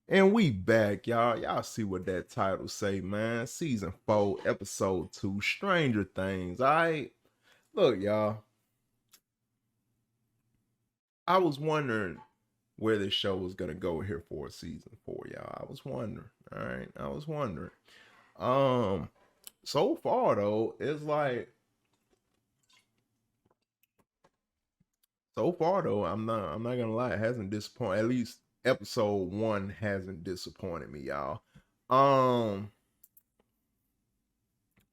And we back, y'all. Y'all see what that title say, man. Season 4, episode 2, Stranger Things. Alright. Look, y'all. I was wondering where this show was gonna go here for season 4, y'all. I was wondering. Alright. I was wondering. Um, so far though, it's like I'm not gonna lie, it hasn't disappointed. At least episode 1 hasn't disappointed me, y'all. Um,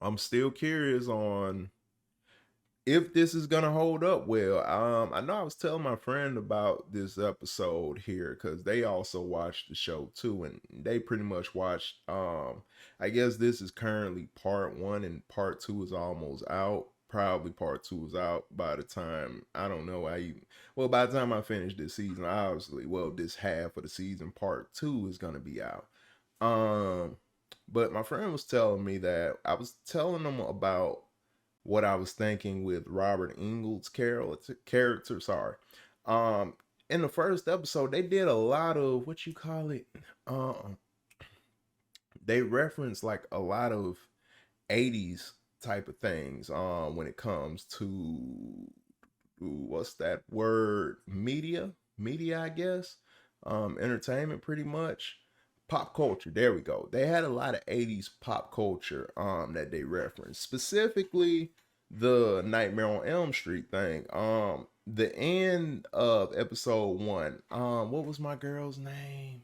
I'm still curious on if this is gonna hold up well. I know I was telling my friend about this episode here because they also watched the show too, and they pretty much watched. I guess this is currently part one, and part two is almost out. Probably part two is out by the time I don't know. By the time I finish this season, obviously, well, this half of the season, part two is gonna be out. Um, but my friend was telling me that I was telling them about what I was thinking with Robert Englund's character. Sorry. Um, in the first episode, they did a lot of what you call it. Um, they referenced like a lot of '80s type of things. When it comes to what's that word? Media, I guess. Entertainment, pretty much. Pop culture. There we go. They had a lot of '80s pop culture that they referenced, specifically the Nightmare on Elm Street thing. The end of episode 1. What was my girl's name?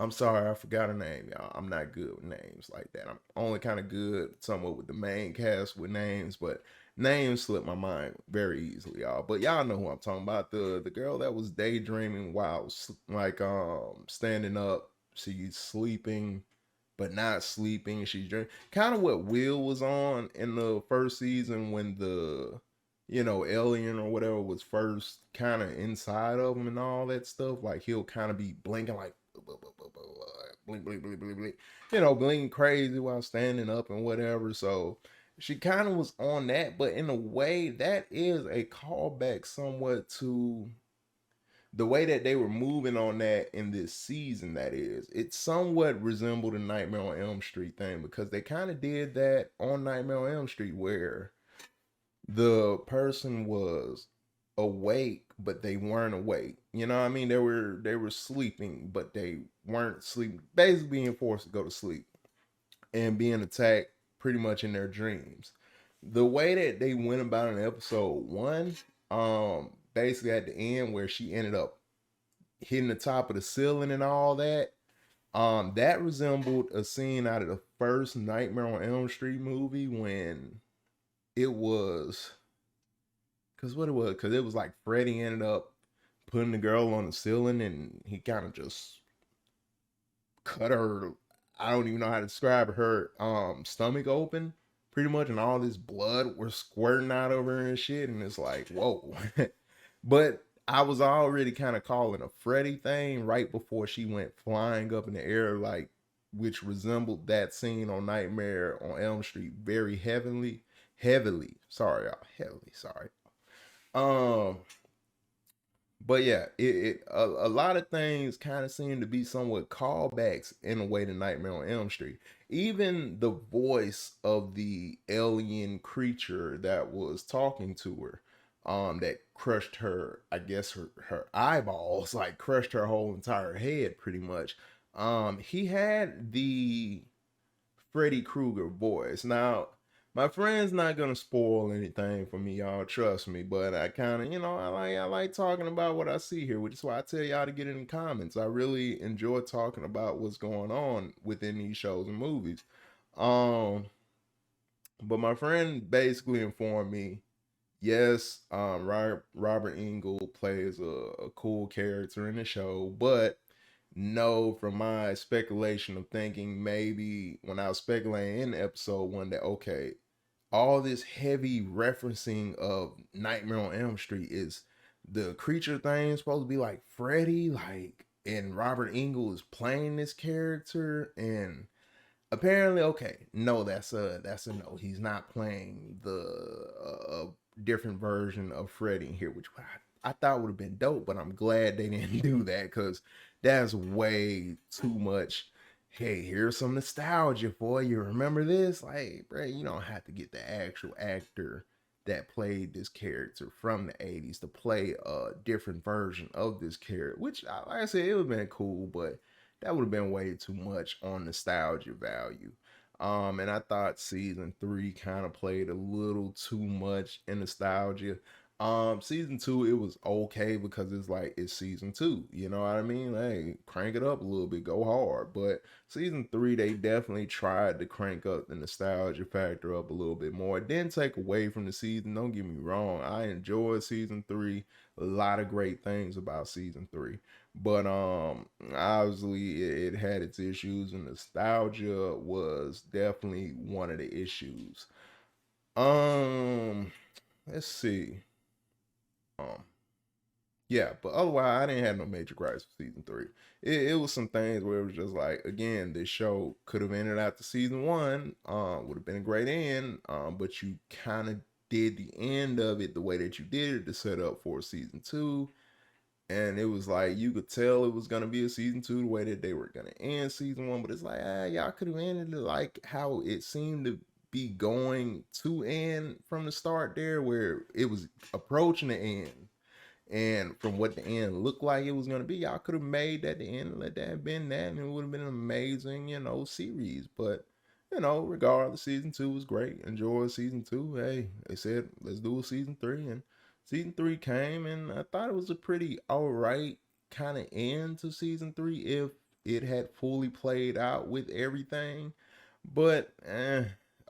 I'm sorry, I forgot her name, y'all. I'm not good with names like that. I'm only kind of good somewhat with the main cast with names, but names slip my mind very easily, y'all. But y'all know who I'm talking about. The girl that was daydreaming while like standing up. She's sleeping, but not sleeping. She's dreaming. Kind of what Will was on in the first season when the alien or whatever was first kind of inside of him and all that stuff. Like he'll kind of be blinking like blink, blink, blink, blink, blink, blinking crazy while standing up and whatever. So she kind of was on that, but in a way, that is a callback somewhat to the way that they were moving on that in this season. That is, it somewhat resembled a Nightmare on Elm Street thing because they kind of did that on Nightmare on Elm Street where the person was awake but they weren't awake. You know what I mean? They were sleeping but they weren't sleeping, basically being forced to go to sleep and being attacked pretty much in their dreams. The way that they went about in episode 1, basically at the end where she ended up hitting the top of the ceiling and all that, that resembled a scene out of the first Nightmare on Elm Street movie when it was because it was like Freddy ended up putting the girl on the ceiling and he kind of just cut her. I don't even know how to describe her stomach open pretty much, and all this blood was squirting out of her and shit. And it's like, whoa. But I was already kind of calling a Freddy thing right before she went flying up in the air, like which resembled that scene on Nightmare on Elm Street very heavily. Sorry, y'all, heavily. Sorry. Um, but yeah, a lot of things kind of seem to be somewhat callbacks in a way to Nightmare on Elm Street. Even the voice of the alien creature that was talking to her, that crushed her, I guess her eyeballs, like crushed her whole entire head pretty much. He had the Freddy Krueger voice. Now, my friend's not gonna spoil anything for me, y'all. Trust me. But I kind of, I like talking about what I see here, which is why I tell y'all to get in the comments. I really enjoy talking about what's going on within these shows and movies. Um, but my friend basically informed me, yes, Robert Engel plays a cool character in the show, but no, from my speculation of thinking maybe when I was speculating in episode 1 that okay, all this heavy referencing of Nightmare on Elm Street is the creature thing supposed to be like Freddy, like, and Robert Engel is playing this character, and apparently, okay, no, that's a no. He's not playing the different version of Freddy here, which I thought would have been dope, but I'm glad they didn't do that because That's way too much. Hey, here's some nostalgia for you. Remember this? Like, bro, you don't have to get the actual actor that played this character from the 80s to play a different version of this character, which, like I said, it would have been cool, but that would have been way too much on nostalgia value. And I thought season three kind of played a little too much in nostalgia. Season two, it was okay because it's like it's season two. You know what I mean? Hey, crank it up a little bit, go hard. But season three, they definitely tried to crank up the nostalgia factor up a little bit more. It didn't take away from the season. Don't get me wrong. I enjoyed season three. A lot of great things about season three. But obviously it had its issues, and nostalgia was definitely one of the issues. Um, let's see. Um, yeah, but otherwise, I didn't have no major gripes with season three. It was some things where it was just like, again, this show could have ended after season one. Would have been a great end. But you kind of did the end of it the way that you did it to set up for season two. And it was like you could tell it was gonna be a season two the way that they were gonna end season one. But it's like, y'all could have ended it like how it seemed to be going to end from the start there, where it was approaching the end, and from what the end looked like it was gonna be, y'all could have made that the end and let that have been that, and it would have been an amazing, series. But regardless, season two was great. Enjoyed season two. Hey, they said let's do a season three, and season three came, and I thought it was a pretty alright kind of end to season three if it had fully played out with everything. But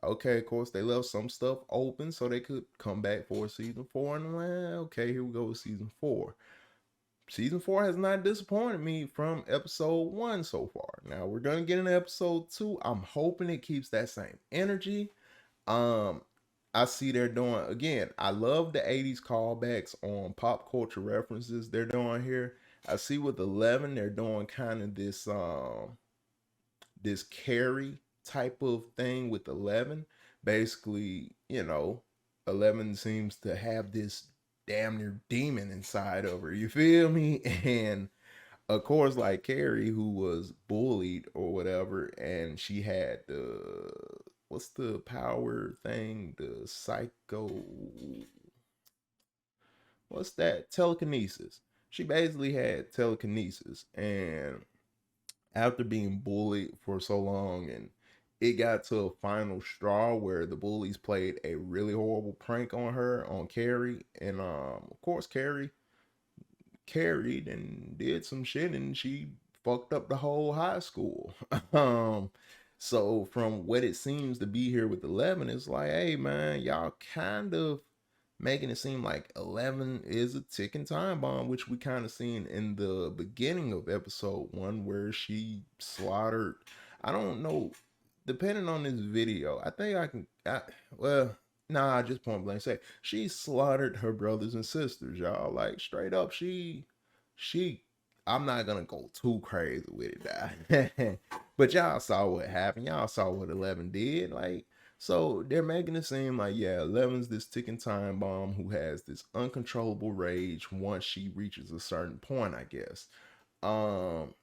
okay, of course they left some stuff open so they could come back for season four, and well, okay, here we go with season four. Season four has not disappointed me from episode one so far. Now we're gonna get into episode two. I'm hoping it keeps that same energy. Um, I see they're doing, again. I love the '80s callbacks on pop culture references they're doing here. I see with 11 they're doing kind of this Carrie type of thing with 11. Basically, 11 seems to have this damn near demon inside of her. You feel me? And of course, like Carrie, who was bullied or whatever, and she had the what's the power thing? The psycho. What's that? Telekinesis. She basically had telekinesis, and after being bullied for so long, and it got to a final straw where the bullies played a really horrible prank on her, on Carrie, and of course Carrie carried and did some shit, and she fucked up the whole high school. um so from what it seems to be here with 11, it's like, hey man, y'all kind of making it seem like 11 is a ticking time bomb, which we kind of seen in the beginning of episode one, where she slaughtered, I don't know, depending on this video, I think well, nah, just point blank say, she slaughtered her brothers and sisters, y'all. Like, straight up, she, I'm not gonna go too crazy with it, now. But y'all saw what happened. Y'all saw what 11 did. Like, so they're making it seem like, yeah, 11's this ticking time bomb who has this uncontrollable rage once she reaches a certain point, I guess. Um,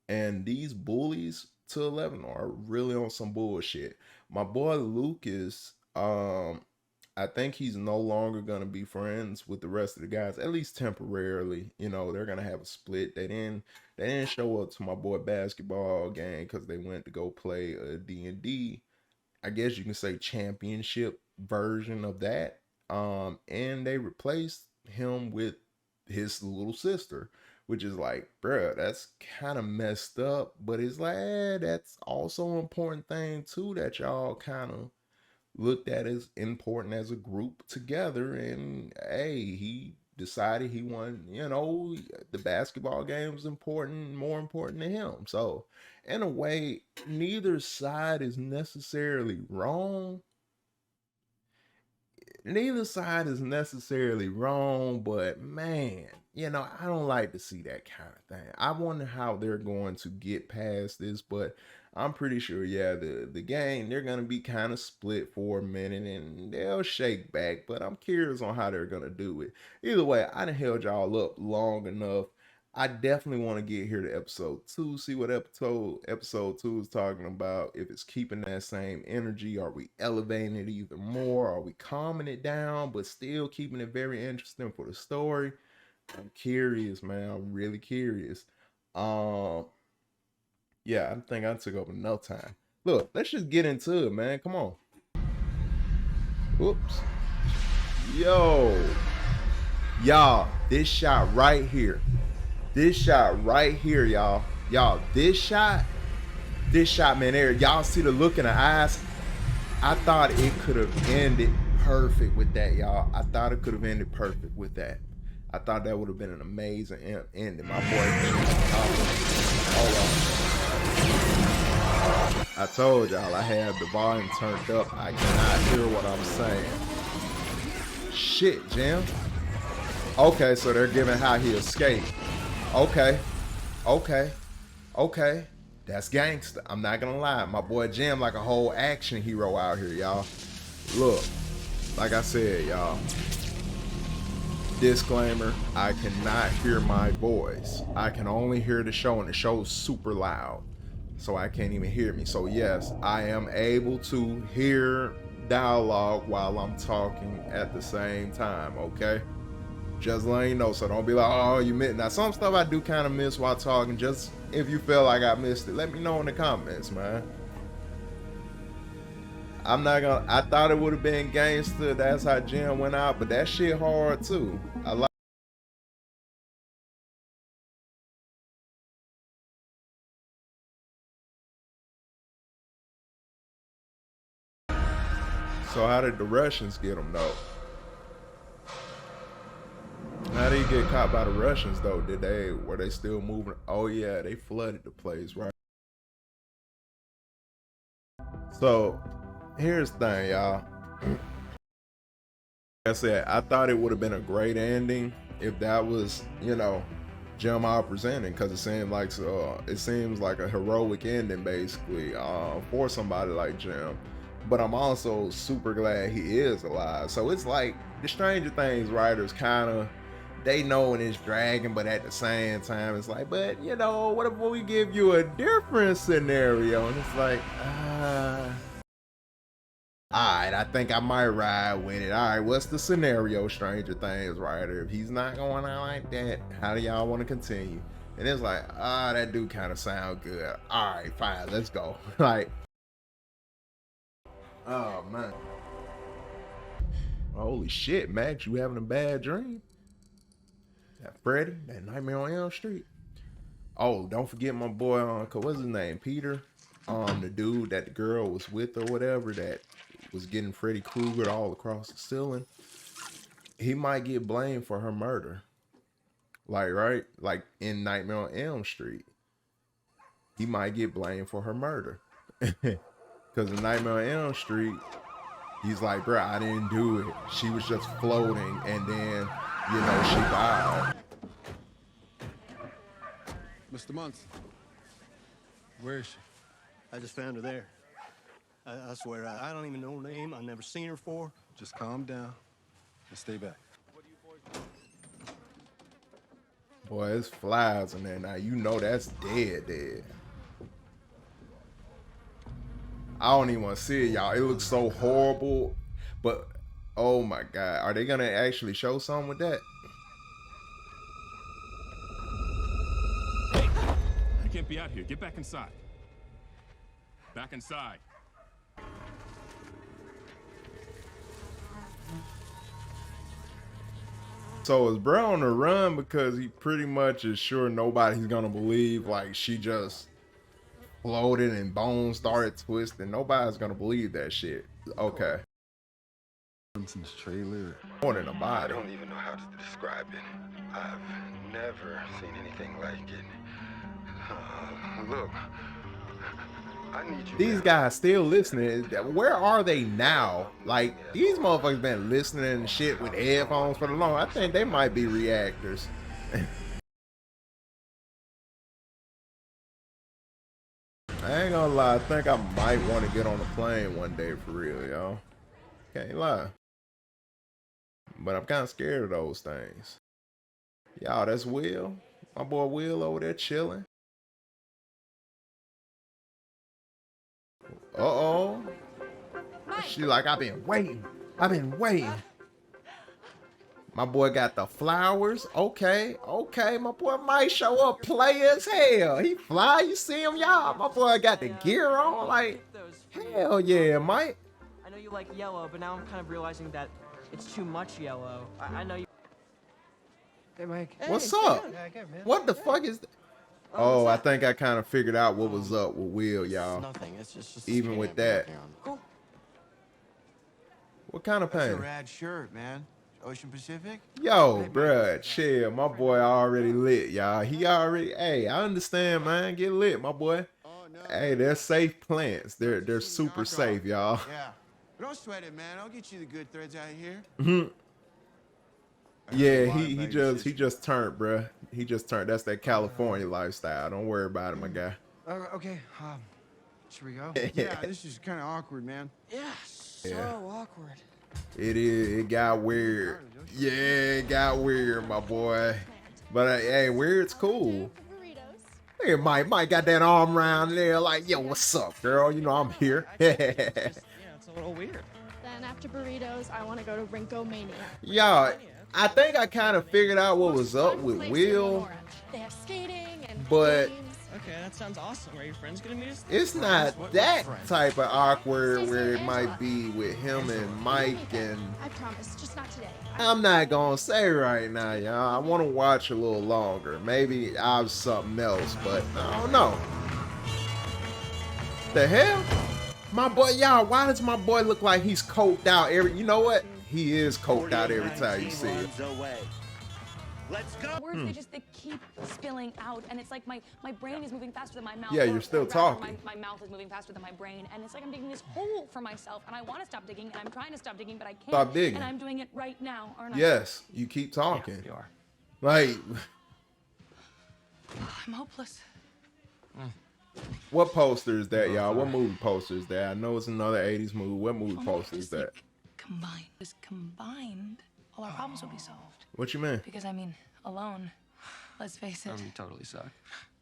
and these bullies to 11 are really on some bullshit. My boy Lucas, I think he's no longer gonna be friends with the rest of the guys, at least temporarily. They're gonna have a split. They didn't show up to my boy basketball game because they went to go play a D&D, I guess you can say, championship version of that. And they replaced him with his little sister, which is like, bruh, that's kind of messed up. But it's like, that's also an important thing too, that y'all kind of looked at as important as a group together. And hey, he decided he wanted, the basketball game was important, more important to him. So in a way, neither side is necessarily wrong. Neither side is necessarily wrong, but man, I don't like to see that kind of thing. I wonder how they're going to get past this, but I'm pretty sure, yeah, the game, they're gonna be kind of split for a minute and they'll shake back. But I'm curious on how they're gonna do it. Either way, I done held y'all up long enough. I definitely want to get here to episode 2, see what episode 2 is talking about. If it's keeping that same energy, are we elevating it even more? Are we calming it down, but still keeping it very interesting for the story? I'm curious, man. I'm really curious. Um, yeah, I think I took up enough time. Look, let's just get into it, man. Come on. Oops. Yo. Y'all, this shot right here. This shot right here, y'all. Y'all, this shot, man, there. Y'all see the look in the eyes? I thought it could have ended perfect with that, y'all. I thought it could have ended perfect with that. I thought that would have been an amazing ending. My boy, hold on. I told y'all I had the volume turned up. I cannot hear what I'm saying. Shit, Jim. Okay, so they're giving how he escaped. Okay. That's gangster. I'm not gonna lie. My boy Jim like a whole action hero out here, y'all. Look, like I said, y'all. Disclaimer, I cannot hear my voice. I can only hear the show, and the show's super loud. So I can't even hear me. So yes, I am able to hear dialogue while I'm talking at the same time, okay? Just letting you know, so don't be like, oh, you missed. Now, some stuff I do kind of miss while talking. Just if you feel like I missed it, let me know in the comments, man. I'm not gonna. I thought it would have been gangster. That's how Jim went out, but that shit hard too. I like. So how did the Russians get him though? How did he get caught by the Russians though? Were they still moving? Oh yeah, they flooded the place, right? So here's the thing, y'all. Like I said, I thought it would have been a great ending if that was, Jim presenting, because it seems like a heroic ending basically for somebody like Jim. But I'm also super glad he is alive. So it's like the Stranger Things writers kind of, they know when it's dragging, but at the same time it's like, but what if we give you a different scenario? And it's like, alright, I think I might ride with it. Alright, what's the scenario, Stranger Things writer? If he's not going out like that, how do y'all want to continue? And it's like, that do kind of sound good. Alright, fine, let's go. Like, oh man. Holy shit, Max, you having a bad dream? That Freddy, that Nightmare on Elm Street. Oh, don't forget my boy, what's his name? Peter. The dude that the girl was with or whatever that was getting Freddy Krueger all across the ceiling. He might get blamed for her murder. Like, right? Like in Nightmare on Elm Street. He might get blamed for her murder. Because in Nightmare on Elm Street, he's like, bruh, I didn't do it. She was just floating, and then, she died. Mr. Munson, where is she? I just found her there. I swear, I don't even know her name. I've never seen her before. Just calm down and stay back. Boy, it's flies in there now. That's dead. I don't even want to see it, y'all. It looks so horrible. But, oh my God. Are they going to actually show something with that? Hey! You can't be out here. Get back inside. Back inside. So is bro on the run because he pretty much is sure nobody's gonna believe like she just floated and bones started twisting. Nobody's gonna believe that shit. Okay. Simpson's trailer. More than a body. I don't even know how to describe it. I've never seen anything like it. Look, I need you. These guys still listening. Where are they now? Like, these motherfuckers been listening and shit with headphones for the long. I think they might be reactors. I ain't gonna lie. I think I might want to get on a plane one day for real, y'all. Can't lie. But I'm kind of scared of those things. Y'all, that's Will. My boy Will over there chilling. Uh-oh. She like, I've been waiting. I've been waiting. My boy got the flowers. Okay, okay. My boy might show up play as hell. He fly, you see him, y'all. My boy got the gear on. Like, hell yeah, Mike. I know you like yellow, but now I'm kind of realizing that it's too much yellow. I know you. Hey, Mike. What's up? Yeah, good, man. What the fuck is that? Oh, I think I kind of figured out what was up with Will, y'all. Nothing. It's just Even with that. Cool. What kind of That's a painting? rad shirt, man. Ocean Pacific? Yo, bruh, chill. My boy already lit, y'all. He already, hey, I understand, man. Get lit, my boy. Oh, no. Hey, they're safe plants. They're super safe, y'all. Yeah. But don't sweat it, man. I'll get you the good threads out here. Yeah, he just turned, bruh. He just turned. That's that California lifestyle. Don't worry about it, my guy. Okay. Should we go? Yeah, this is kind of awkward, man. Yeah, so Yeah. awkward. It is. It got weird. Yeah, it got weird, my boy. But hey, weird's cool. Hey, Mike got that arm around there, like, yo, what's up, girl? You know I'm here. Yeah, it's a little weird. Then after burritos, I want to go to Rinko Mania. Y'all, I think I kind of figured out what was up with Will, They have skating and but games. Okay, that sounds awesome. Are your friends gonna meet us? it's not that type of awkward where it might be with him and Mike, and I promise, just not today. I'm not gonna say right now, y'all. I want to watch a little longer. Maybe I was something else, but I don't know. The hell? My boy, y'all, why does my boy look like he's coked out you know what? He is coked out every time you see him. Let's go. Words, they keep spilling out, and it's like my brain is moving faster than my mouth. Yeah, or you're still rather, talking. My mouth is moving faster than my brain, and it's like I'm digging this hole for myself, and I want to stop digging, and I'm trying to stop digging, but I can't. Stop digging. And I'm doing it right now, aren't I? Yes, you keep talking. You are. Like, I'm hopeless. what poster is that, y'all? What movie poster is that? I know it's another 80s movie. What movie poster is that? Combined, all our problems will be solved. What you mean? Because I mean, alone. Let's face it. You totally suck.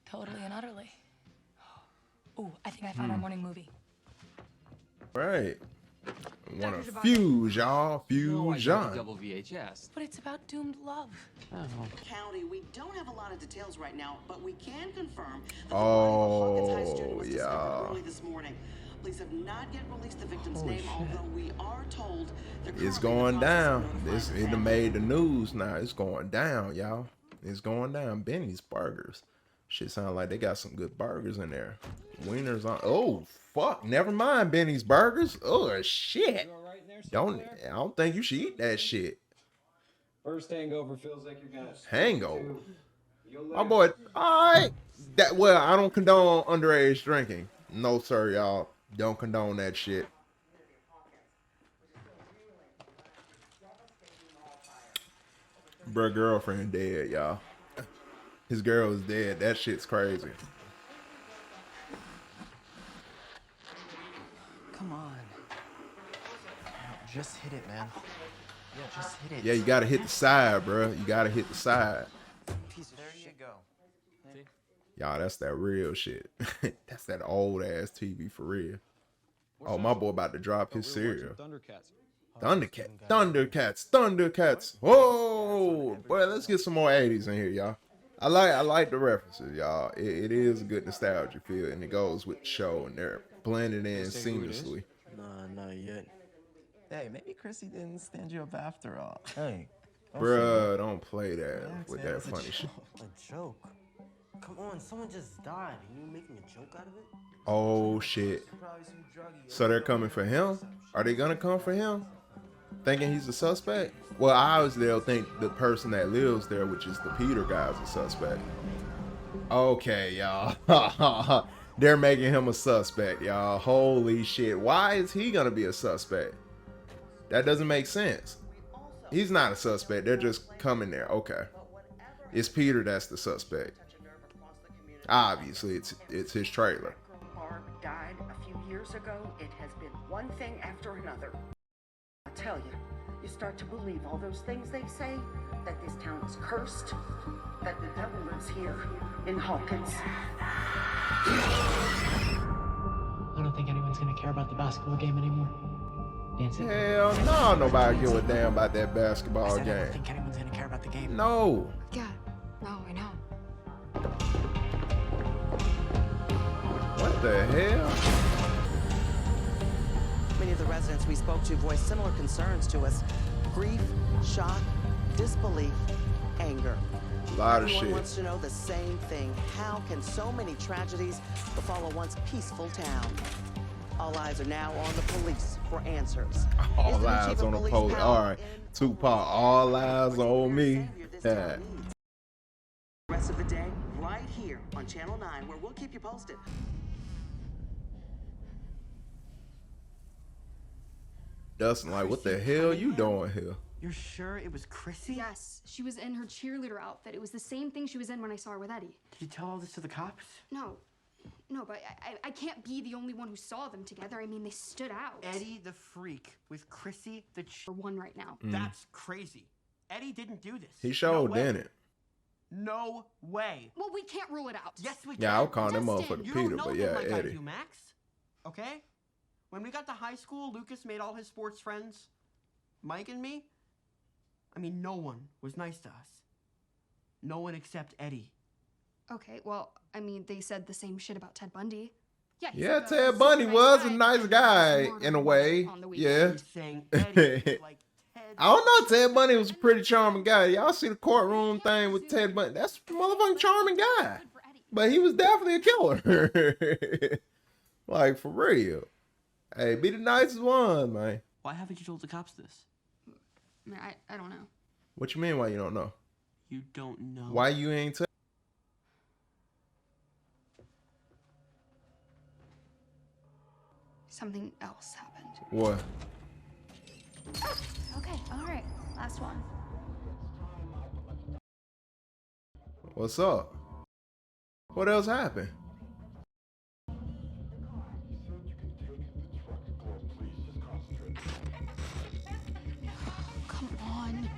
Totally and utterly. Ooh, I think I found our morning movie. Right. Want to fuse, y'all. Fusion. Double VHS. But it's about doomed love. County, we don't have a lot of details right now, but we can confirm that the body of a Hawkins High student was discovered early this morning. Police have not yet released the victim's name, although we are told they're It's currently in going the process down. of notifying This the it done family. made the news now. It's going down, y'all. It's going down. Benny's Burgers. Shit sound like they got some good burgers in there. Wieners on. Oh fuck! Never mind Benny's Burgers. Oh shit! I don't think you should eat that shit. First hangover feels like you're gonna. Hangover. My boy. All right. I don't condone underage drinking. No sir, y'all. Don't condone that shit. Bruh, girlfriend dead, y'all. His girl is dead. That shit's crazy. Come on. Just hit it, man. Yeah, just hit it. Yeah, you gotta hit the side, bruh. You gotta hit the side. There you go. Y'all, that's that real shit. That's that old ass TV for real. Oh, my boy about to drop his cereal. Thundercats. Whoa, boy, let's get some more 80s in here, y'all. I like the references, y'all. It is a good nostalgia feel, and it goes with the show, and they're blended in seamlessly. Nah, not yet. Hey, maybe Chrissy didn't stand you up after all. Hey. Bruh, don't play that with that funny shit. A joke. Come on, someone just died. And you making a joke out of it? Oh shit. So they're coming for him? Are they gonna come for him? Thinking he's a suspect? Well, obviously they'll think the person that lives there, which is the Peter guy, is a suspect. Okay, y'all. They're making him a suspect, y'all. Holy shit. Why is he gonna be a suspect? That doesn't make sense. He's not a suspect. They're just coming there. Okay. It's Peter that's the suspect. Obviously, it's his trailer. Barb died a few years ago. It has been one thing after another. I tell you, you start to believe all those things they say, that this town is cursed, that the devil lives here in Hawkins. I don't think anyone's gonna care about the basketball game anymore. Dancing. Hell no, nobody give a damn about that I basketball said I don't game. think anyone's gonna care about the game. No. Yeah, no, I know. What the hell? Many of the residents we spoke to voiced similar concerns to us. Grief, shock, disbelief, anger. A lot of Everyone shit. wants to know the same thing. How can so many tragedies befall a once peaceful town? All eyes are now on the police for answers. All Is the eyes chief of on the police police. now All right. in Tupac, all eyes on me. This Yeah. town needs. Rest of the day, right here on Channel 9, where we'll keep you posted. Dustin, like, what the hell you doing here? You're sure it was Chrissy? Yes, she was in her cheerleader outfit. It was the same thing she was in when I saw her with Eddie. Did you tell all this to the cops? No, but I can't be the only one who saw them together. I mean, they stood out. Eddie the freak with Chrissy the For one right now. That's crazy. Eddie didn't do this. He showed, No way. didn't it? No way. Well, we can't rule it out. Yes, we can. Yeah, I'll call that Dustin, motherfucker You Peter, don't know but him yeah, like I Eddie. do, Max. Okay? When we got to high school, Lucas made all his sports friends, Mike and me. I mean, no one was nice to us. No one except Eddie. Okay, well, I mean, they said the same shit about Ted Bundy. Yeah, Yeah, he's Ted super Bundy was a guy, nice and he guy murdered in a women way. on the Yeah. weekend. He's saying Eddie like Ted. I don't know. Ted Bundy was a pretty charming guy. Y'all see the courtroom thing with Ted Bundy? That's a motherfucking charming guy. Good for Eddie. But he was definitely a killer. Like, for real. Hey, be the nicest one, man. Why haven't you told the cops this? I mean, I don't know. What you mean why you don't know? You don't know. Why you ain't tell? Something else happened. What? Okay, all right. Last one. What's up? What else happened? Come on.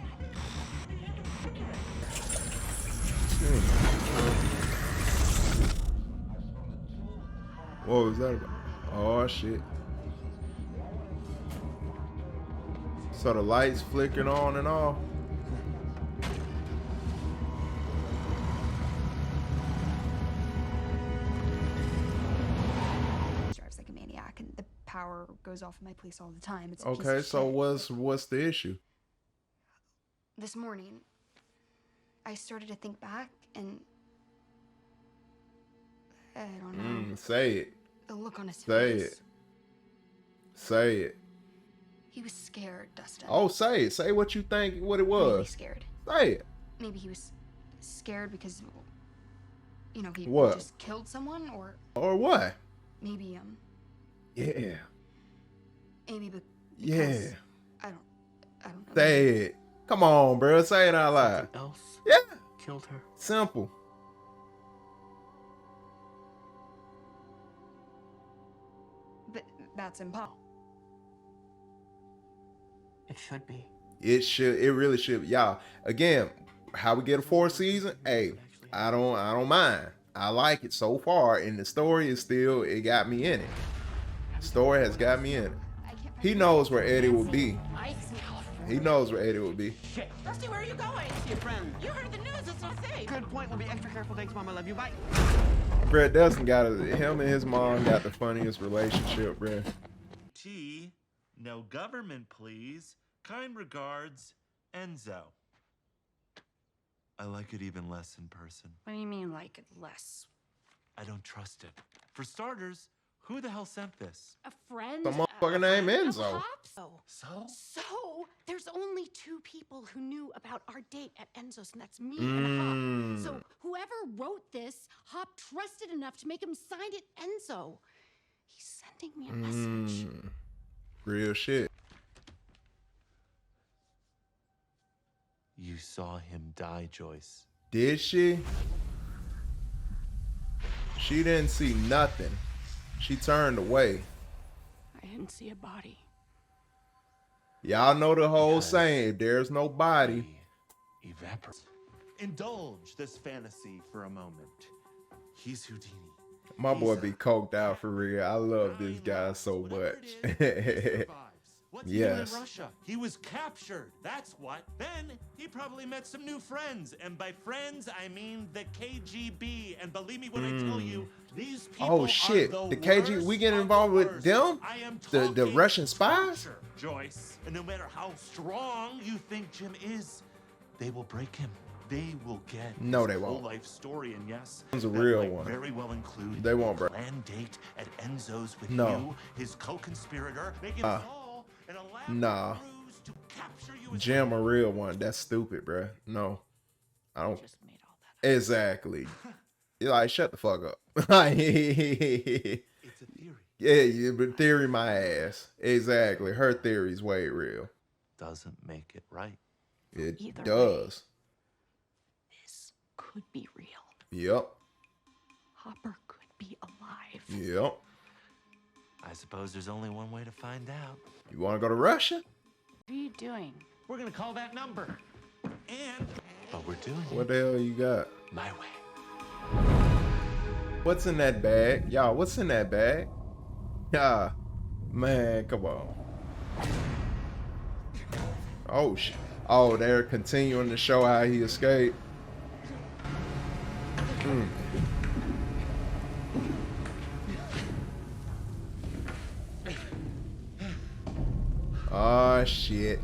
What was that about? Oh, shit. So the lights flickering on and off. Drives like a maniac, and the power goes off in my place all the time. It's a piece Okay, of so shit. what's the issue? This morning, I started to think back, and I don't know. Say it. The look on his Say face. it. Say it. He was scared, Dustin. Oh, say it. Say what you think. What it Really was. scared. Say it. Maybe he was scared because, you know, he What? just killed someone, or Or what? maybe Yeah. maybe because Yeah. I don't know. Say it. Come on, bro. Say it out loud. Something else Yeah. killed her. Simple. But that's impossible. It should be. It should. It really should. Y'all, again, how we get a fourth season? Hey, I don't mind. I like it so far, and the story is still. It got me in it. Story has got me in it. He knows where Eddie will be. He knows where Eddie will be. Shit. Rusty, where are you going? See a friend. You heard the news. It's not safe. Good point. We'll be extra careful. Thanks, Mom. I love you. Bye. Brett Dustin got him and his mom got the funniest relationship, Brett. T, no government, please. Kind regards, Enzo. I like it even less in person. What do you mean, like it less? I don't trust it. For starters, who the hell sent this? A friend? The motherfucker named Enzo. Oh. So? So, there's only two people who knew about our date at Enzo's, and that's me and Hop. So, whoever wrote this, Hop trusted enough to make him sign it Enzo. He's sending me a message. Real shit. You saw him die, Joyce. Did she? She didn't see nothing. She turned away. I didn't see a body. Y'all know the whole saying, there's no body. Evaporate. Indulge this fantasy for a moment. He's Houdini. My boy be coked out for real. I love this guy so much. What's he Yes. doing in Russia? He was captured. That's what. Then he probably met some new friends. And by friends, I mean the KGB. And believe me when I tell you, these people Oh shit. are The KG, we get involved with them? I am The Russian spies? torture, Joyce. And no matter how strong you think Jim is, they will break him. They will get No, his they whole won't. life story. And yes, It's a that real might one. very well include They won't a break. planned date at Enzo's with No. you, his co-conspirator, making all an elaborate Nah. ruse to capture you as Jim a real one. That's stupid, bruh. No. I don't. Exactly. You're like, shut the fuck up. It's a theory. Yeah, but theory my ass. Exactly. Her theory's way real. Doesn't make it right. It Either does. This could be real. Yep. Hopper could be alive. Yep. I suppose there's only one way to find out. You want to go to Russia? What are you doing? We're gonna call that number. But we're doing What the hell you got? it my way. What's in that bag? Y'all, what's in that bag? Ah, man, come on. Oh, shit. Oh, they're continuing to show how he escaped. Oh, shit.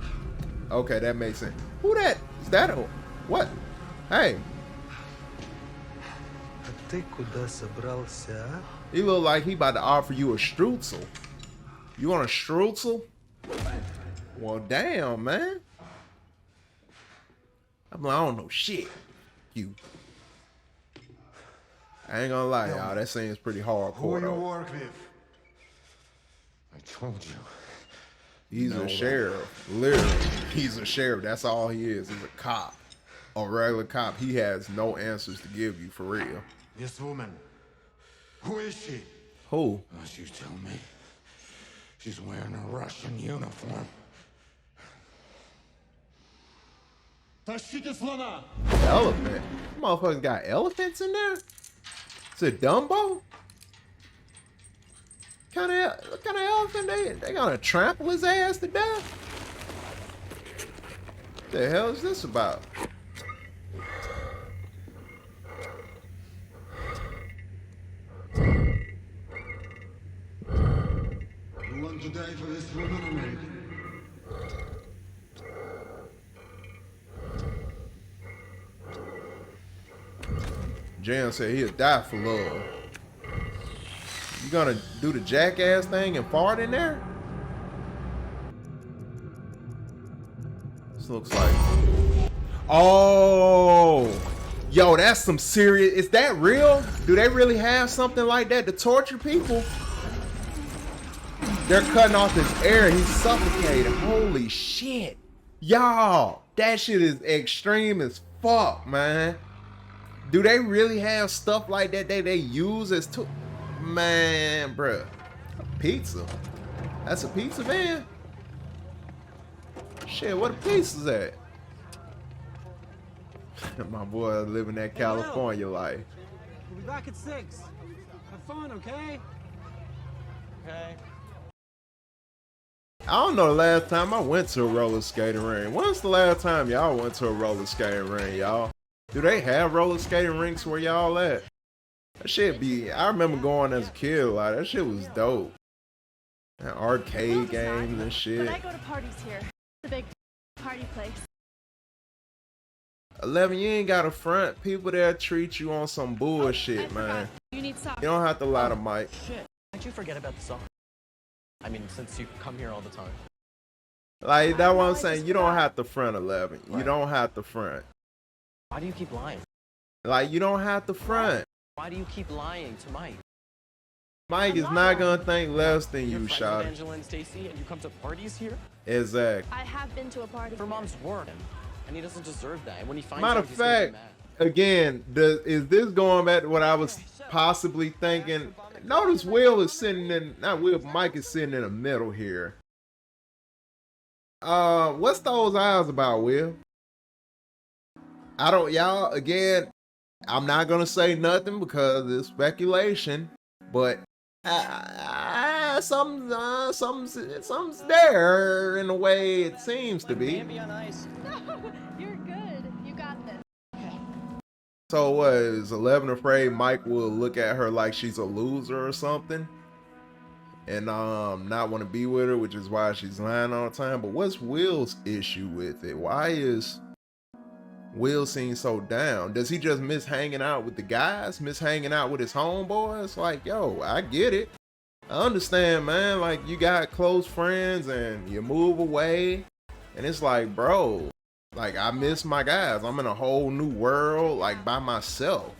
Okay, that makes sense. Who that? Is that a... What? Hey. Ты куда собрался, а? He look like he about to offer you a strudel. You want a strudel? Well, damn, man. I'm like, I don't know shit. You. I ain't gonna lie, y'all. That seems pretty hardcore, though. work with? I told you. He's a sheriff. Literally. He's a sheriff. That's all he is. He's a cop. A regular cop. He has no answers to give you, for real. This woman. Who is she? Who? Unless you tell me. She's wearing a Russian uniform. Тащите слона! Elephant. Motherfuckers got elephants in there? Is it Dumbo? What kind of elephant they gonna trample his ass to death? What the hell is this about? You want to die for this woman, American? Jan said he'll die for love. You gonna do the jackass thing and fart in there? This looks like... Oh! Yo, that's some serious... Is that real? Do they really have something like that to torture people? They're cutting off his air. He's suffocating. Holy shit. Y'all, that shit is extreme as fuck, man. Do they really have stuff like that they use as to... Man, bruh. A pizza. That's a pizza, man. Shit, what a pizza's at? My boy living that California life. We'll be back at 6. Have fun, okay? Okay. I don't know the last time I went to a roller skating ring. When's the last time y'all went to a roller skating ring, y'all? Do they have roller skating rinks where y'all at? That shit be... I remember going as a kid, like, that shit was dope. And arcade games and shit. But I go to parties here. The big party place. 11, you ain't got a front. People there treat you on some bullshit, man. You need socks. You don't have to lie to Mike. Shit. How'd you forget about the song? I mean, since you come here all the time. Like, that's what I'm saying. You don't have to front, 11. You Right. don't have to front. Why do you keep lying? Like, you don't have to front. Why do you keep lying to Mike? Mike is not gonna think less than You're you, friends shot. with Angela and Stacy, and you come to parties here? Exactly. I have been to a party. Her mom's work, and he doesn't deserve that. And when he finds Matter out, of he's gonna get fact, mad. again, is this going back to what I was possibly thinking? Notice Will is sitting in, not Will, Mike is sitting in the middle here. What's those eyes about, Will? I don't, y'all, again, I'm not gonna say nothing because it's speculation, but something's there in the way it seems to be. On ice. No, you're good. You got this. So what, is 11 afraid Mike will look at her like she's a loser or something? And not want to be with her, which is why she's lying all the time. But what's Will's issue with it? Why is Will seem so down? Does he just miss hanging out with the guys? Miss hanging out with his homeboys? Like, yo, I get it. I understand, man. Like, you got close friends and you move away. And it's like, bro, like, I miss my guys. I'm in a whole new world, like, by myself.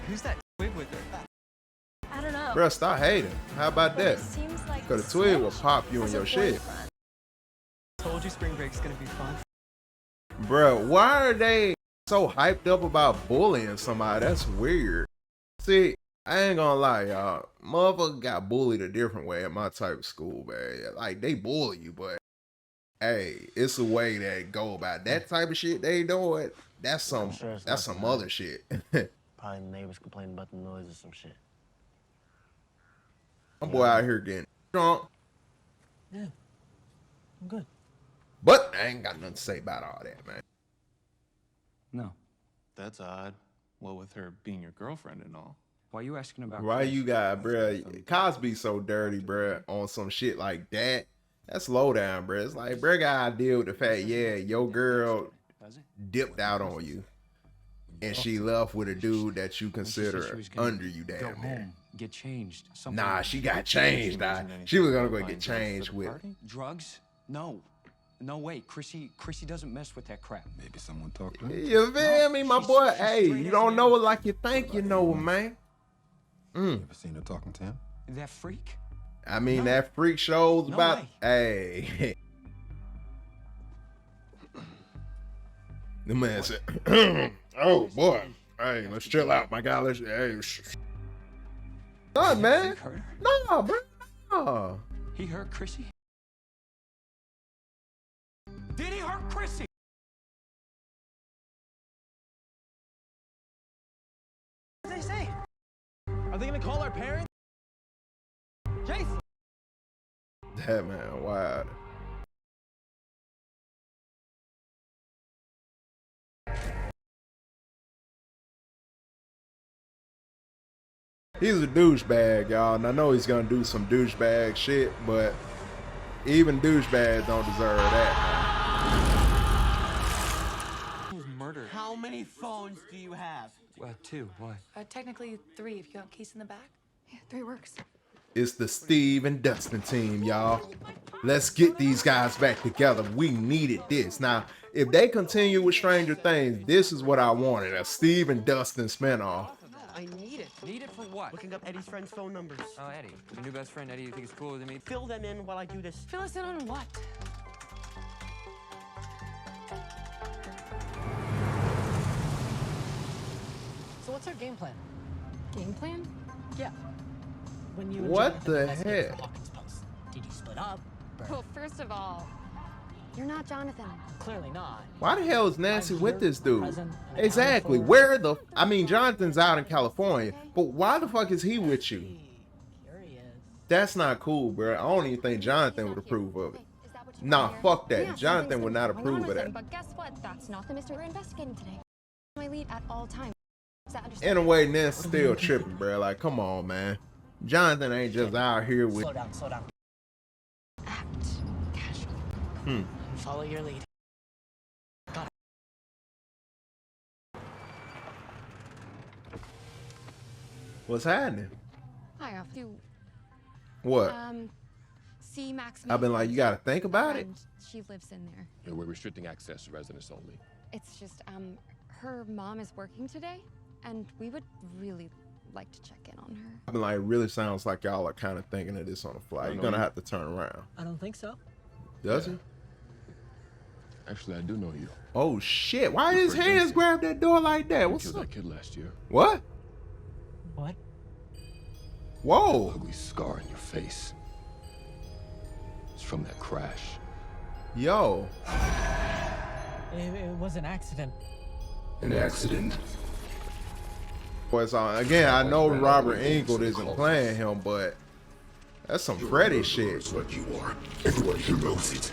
Who's that twig with her? I don't know. Bruh, stop hating. How about But that? it seems like Cause the twig will pop you in has a your shit. boyfriend. Told you spring break's gonna be fun. Bruh, why are they so hyped up about bullying somebody? That's weird. See, I ain't gonna lie, y'all. Motherfucker got bullied a different way at my type of school, man. Like, they bully you, but hey, it's a way that go about that type of shit they doing. That's some other shit. Probably the neighbors complaining about the noise or some shit. My boy out here getting drunk. Yeah, I'm good. But I ain't got nothing to say about all that, man. No. That's odd. Well, with her being your girlfriend and all. Why are you asking about Why Chris? you got, bruh? Cosby so dirty, bruh, on some shit like that. That's low down, bruh. It's like, bruh, gotta deal with the fact, yeah, your girl dipped out on you. And she left with a dude that you consider under you Go down there. home, get changed. Something Nah, she got changed. Nah. She was gonna go get changed with. drugs? No. No way. Chrissy doesn't mess with that crap. Maybe someone talked to her. You feel me, my boy? Hey, you don't know it like you think you know it, man. You ever seen her talking to him? That freak? I mean, that freak show's No about. way. Hey. The man said, "Oh boy, hey, let's chill out, my guy. Let's hey, man. No, bro, no. He hurt Chrissy? Did he hurt Chrissy? What did they say? Are they gonna call our parents? Jason! That man, wild. He's a douchebag, y'all, and I know he's gonna do some douchebag shit, but even douchebags don't deserve that. Murder. How many phones do you have? 2. Why? Technically 3 if you got keys in the back. Yeah, 3 works. It's the Steve and Dustin team, y'all. Let's get these guys back together. We needed this. Now, if they continue with Stranger Things, this is what I wanted, a Steve and Dustin spinoff. I need it. Need it for what? Looking up Eddie's friends' phone numbers. Oh, Eddie. Your new best friend, Eddie, you think is cooler than me? Fill them in while I do this. Fill us in on what? So what's our game plan? Game plan? Yeah. When you and What Jonathan the investigated heck? the Hawkins post, did you split up? Well, first of all, you're not Jonathan. Clearly not. Why the hell is Nancy I'm with here, this dude? present, and accounted Exactly. for. Where the... I mean, Jonathan's out in California, but why the fuck is he with you? Curious. That's not cool, bro. I don't even think Jonathan would approve of it. Nah, fuck that. Jonathan would not approve of that. But guess what? That's not the mystery we're investigating today. My lead at all times. Is that understood? In a way, Nancy's still tripping, bro. Like, come on, man. Jonathan ain't just out here with... Slow down, slow down. Act casual. Follow your lead. Got it. What's happening? Hi, off you. What? See Max. I've been like, you gotta think about it. And she lives in there. Yeah, we're restricting access to residents only. It's just, her mom is working today, and we would really like to check in on her. I've been like, it really sounds like y'all are kind of thinking of this on the fly. You're gonna have to turn around. I don't think so. Does he? Actually, I do know you. Oh shit! Why his hands grab that door like that? You What's killed up? that kid last year. What? What? Whoa! Ugly scar on your face. It's from that crash. Yo. It was an accident. An accident? Boys on again. I know Robert Englund isn't playing him, but that's some Freddy shit. That's what you are. Everyone here knows it.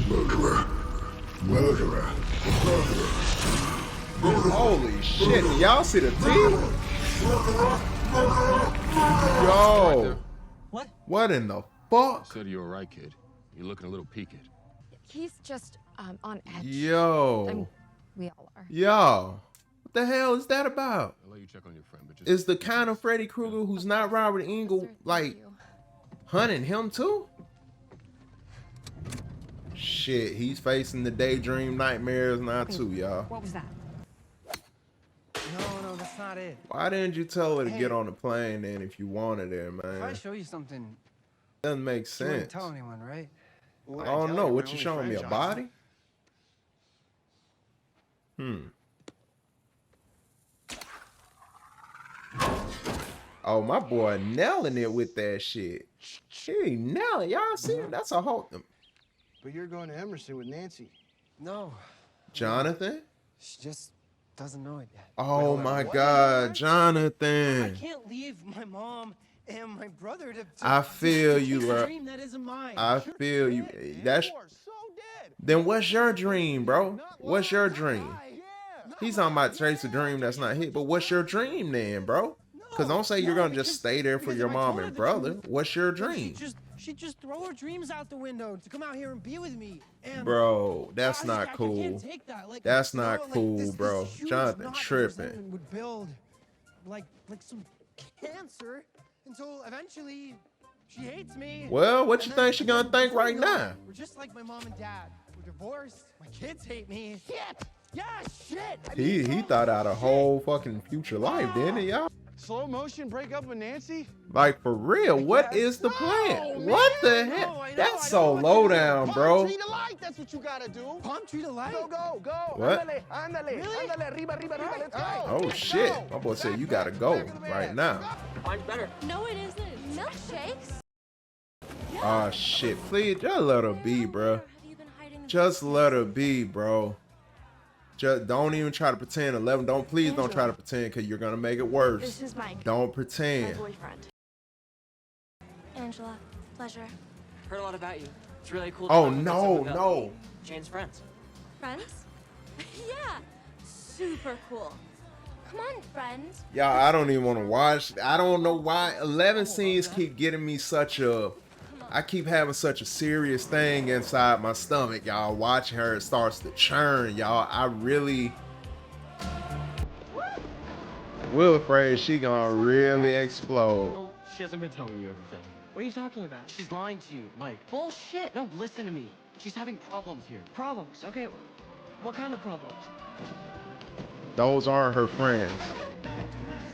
Murderer. Murderer. Murderer. Holy shit! Y'all see the teeth? Yo. What? What in the fuck? Said you were right, kid. You're looking a little peaked. He's just on edge. Yo. I mean, we all are. Yo. What the hell is that about? I'll let you check on your friend, but just Is the kind of Freddy Krueger who's not Robert Englund like hunting him too? Shit, he's facing the daydream nightmares now too, y'all. What was that? No, that's not it. Why didn't you tell her to get on the plane then if you wanted her, If I man? show you something, Doesn't make you wouldn't sense. tell anyone, right? I don't know. What you showing me? A body? Oh, my boy nailing it with that shit. She nailing. Y'all see him? That's a whole... But you're going to Emerson with Nancy. No. Jonathan? She just doesn't know it yet. Oh, my God. I Jonathan. can't leave my mom and my brother to I feel you, chase a bro. dream that isn't mine. I feel you. That's... Then what's your dream, bro? What's your dream? He's talking about chase a dream that's not hit, but what's your dream then, bro? Because don't say you're going to just stay there for your mom and brother. What's your dream? She'd just throw her dreams out the window to come out here and be with me. And Bro, that's I not can't cool. take that. Like, That's you know, not like, cool, this bro. huge Jonathan knot of tripping. resentment would build like some cancer until eventually she hates me. Well, what you And then- think she gonna think before right you know it, now? We're just like my mom and dad. We're divorced. My kids hate me. Shit. Yeah, shit. I mean, He thought out a whole fucking future life, didn't he, y'all? Slow motion break up with Nancy? Like, for real, what is the plan? What the heck? That's so low down, bro. Tree to light, that's what you gotta do. Palm tree to light. Go. What? Ándale. Really? Ándale, arriba, let's go. Oh, shit. My boy said you gotta go right now. Mine's better. No, it isn't. Milkshakes? Oh, shit. Please, just let her be, bro. Just let her be, bro. Just don't even try to pretend. 11, please don't try to pretend, because you're gonna make it worse. This is Mike. Don't My pretend. boyfriend. Angela, pleasure. Heard a lot about you. It's really cool. Oh, no. Jane's friends. Friends? Yeah, super cool. Come on, friends. Y'all, I don't even want to watch. I don't know why 11 scenes keep getting me such a... I keep having such a serious thing inside my stomach, y'all. Watching her, it starts to churn, y'all. I really... We're afraid she gonna really explode. No, she hasn't been telling you everything. What are you talking about? She's lying to you, Mike. Bullshit. No, listen to me. She's having problems here. Problems? Okay. What kind of problems? Those aren't her friends.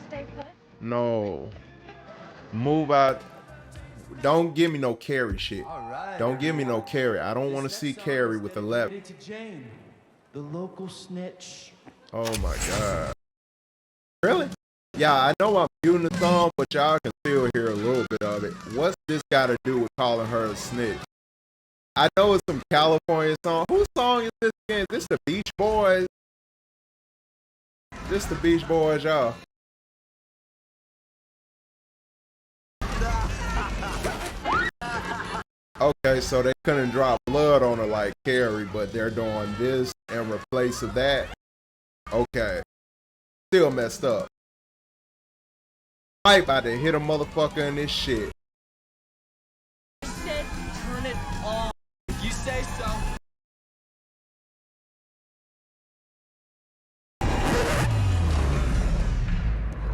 Stay put. No. Move out. Don't give me no Carrie shit. Don't give me no Carrie. I don't want to see Carrie with 11. To Jane, the local snitch. Oh my God. Really? Yeah, I know I'm muting the song, but y'all can still hear a little bit of it. What's this got to do with calling her a snitch? I know it's some California song. Whose song is this again? Is this the Beach Boys? This the Beach Boys, y'all. Okay, so they couldn't drop blood on her like Carrie, but they're doing this in replace of that. Okay. Still messed up. Mike about to hit a motherfucker in this shit. Said turn it off. If you say so.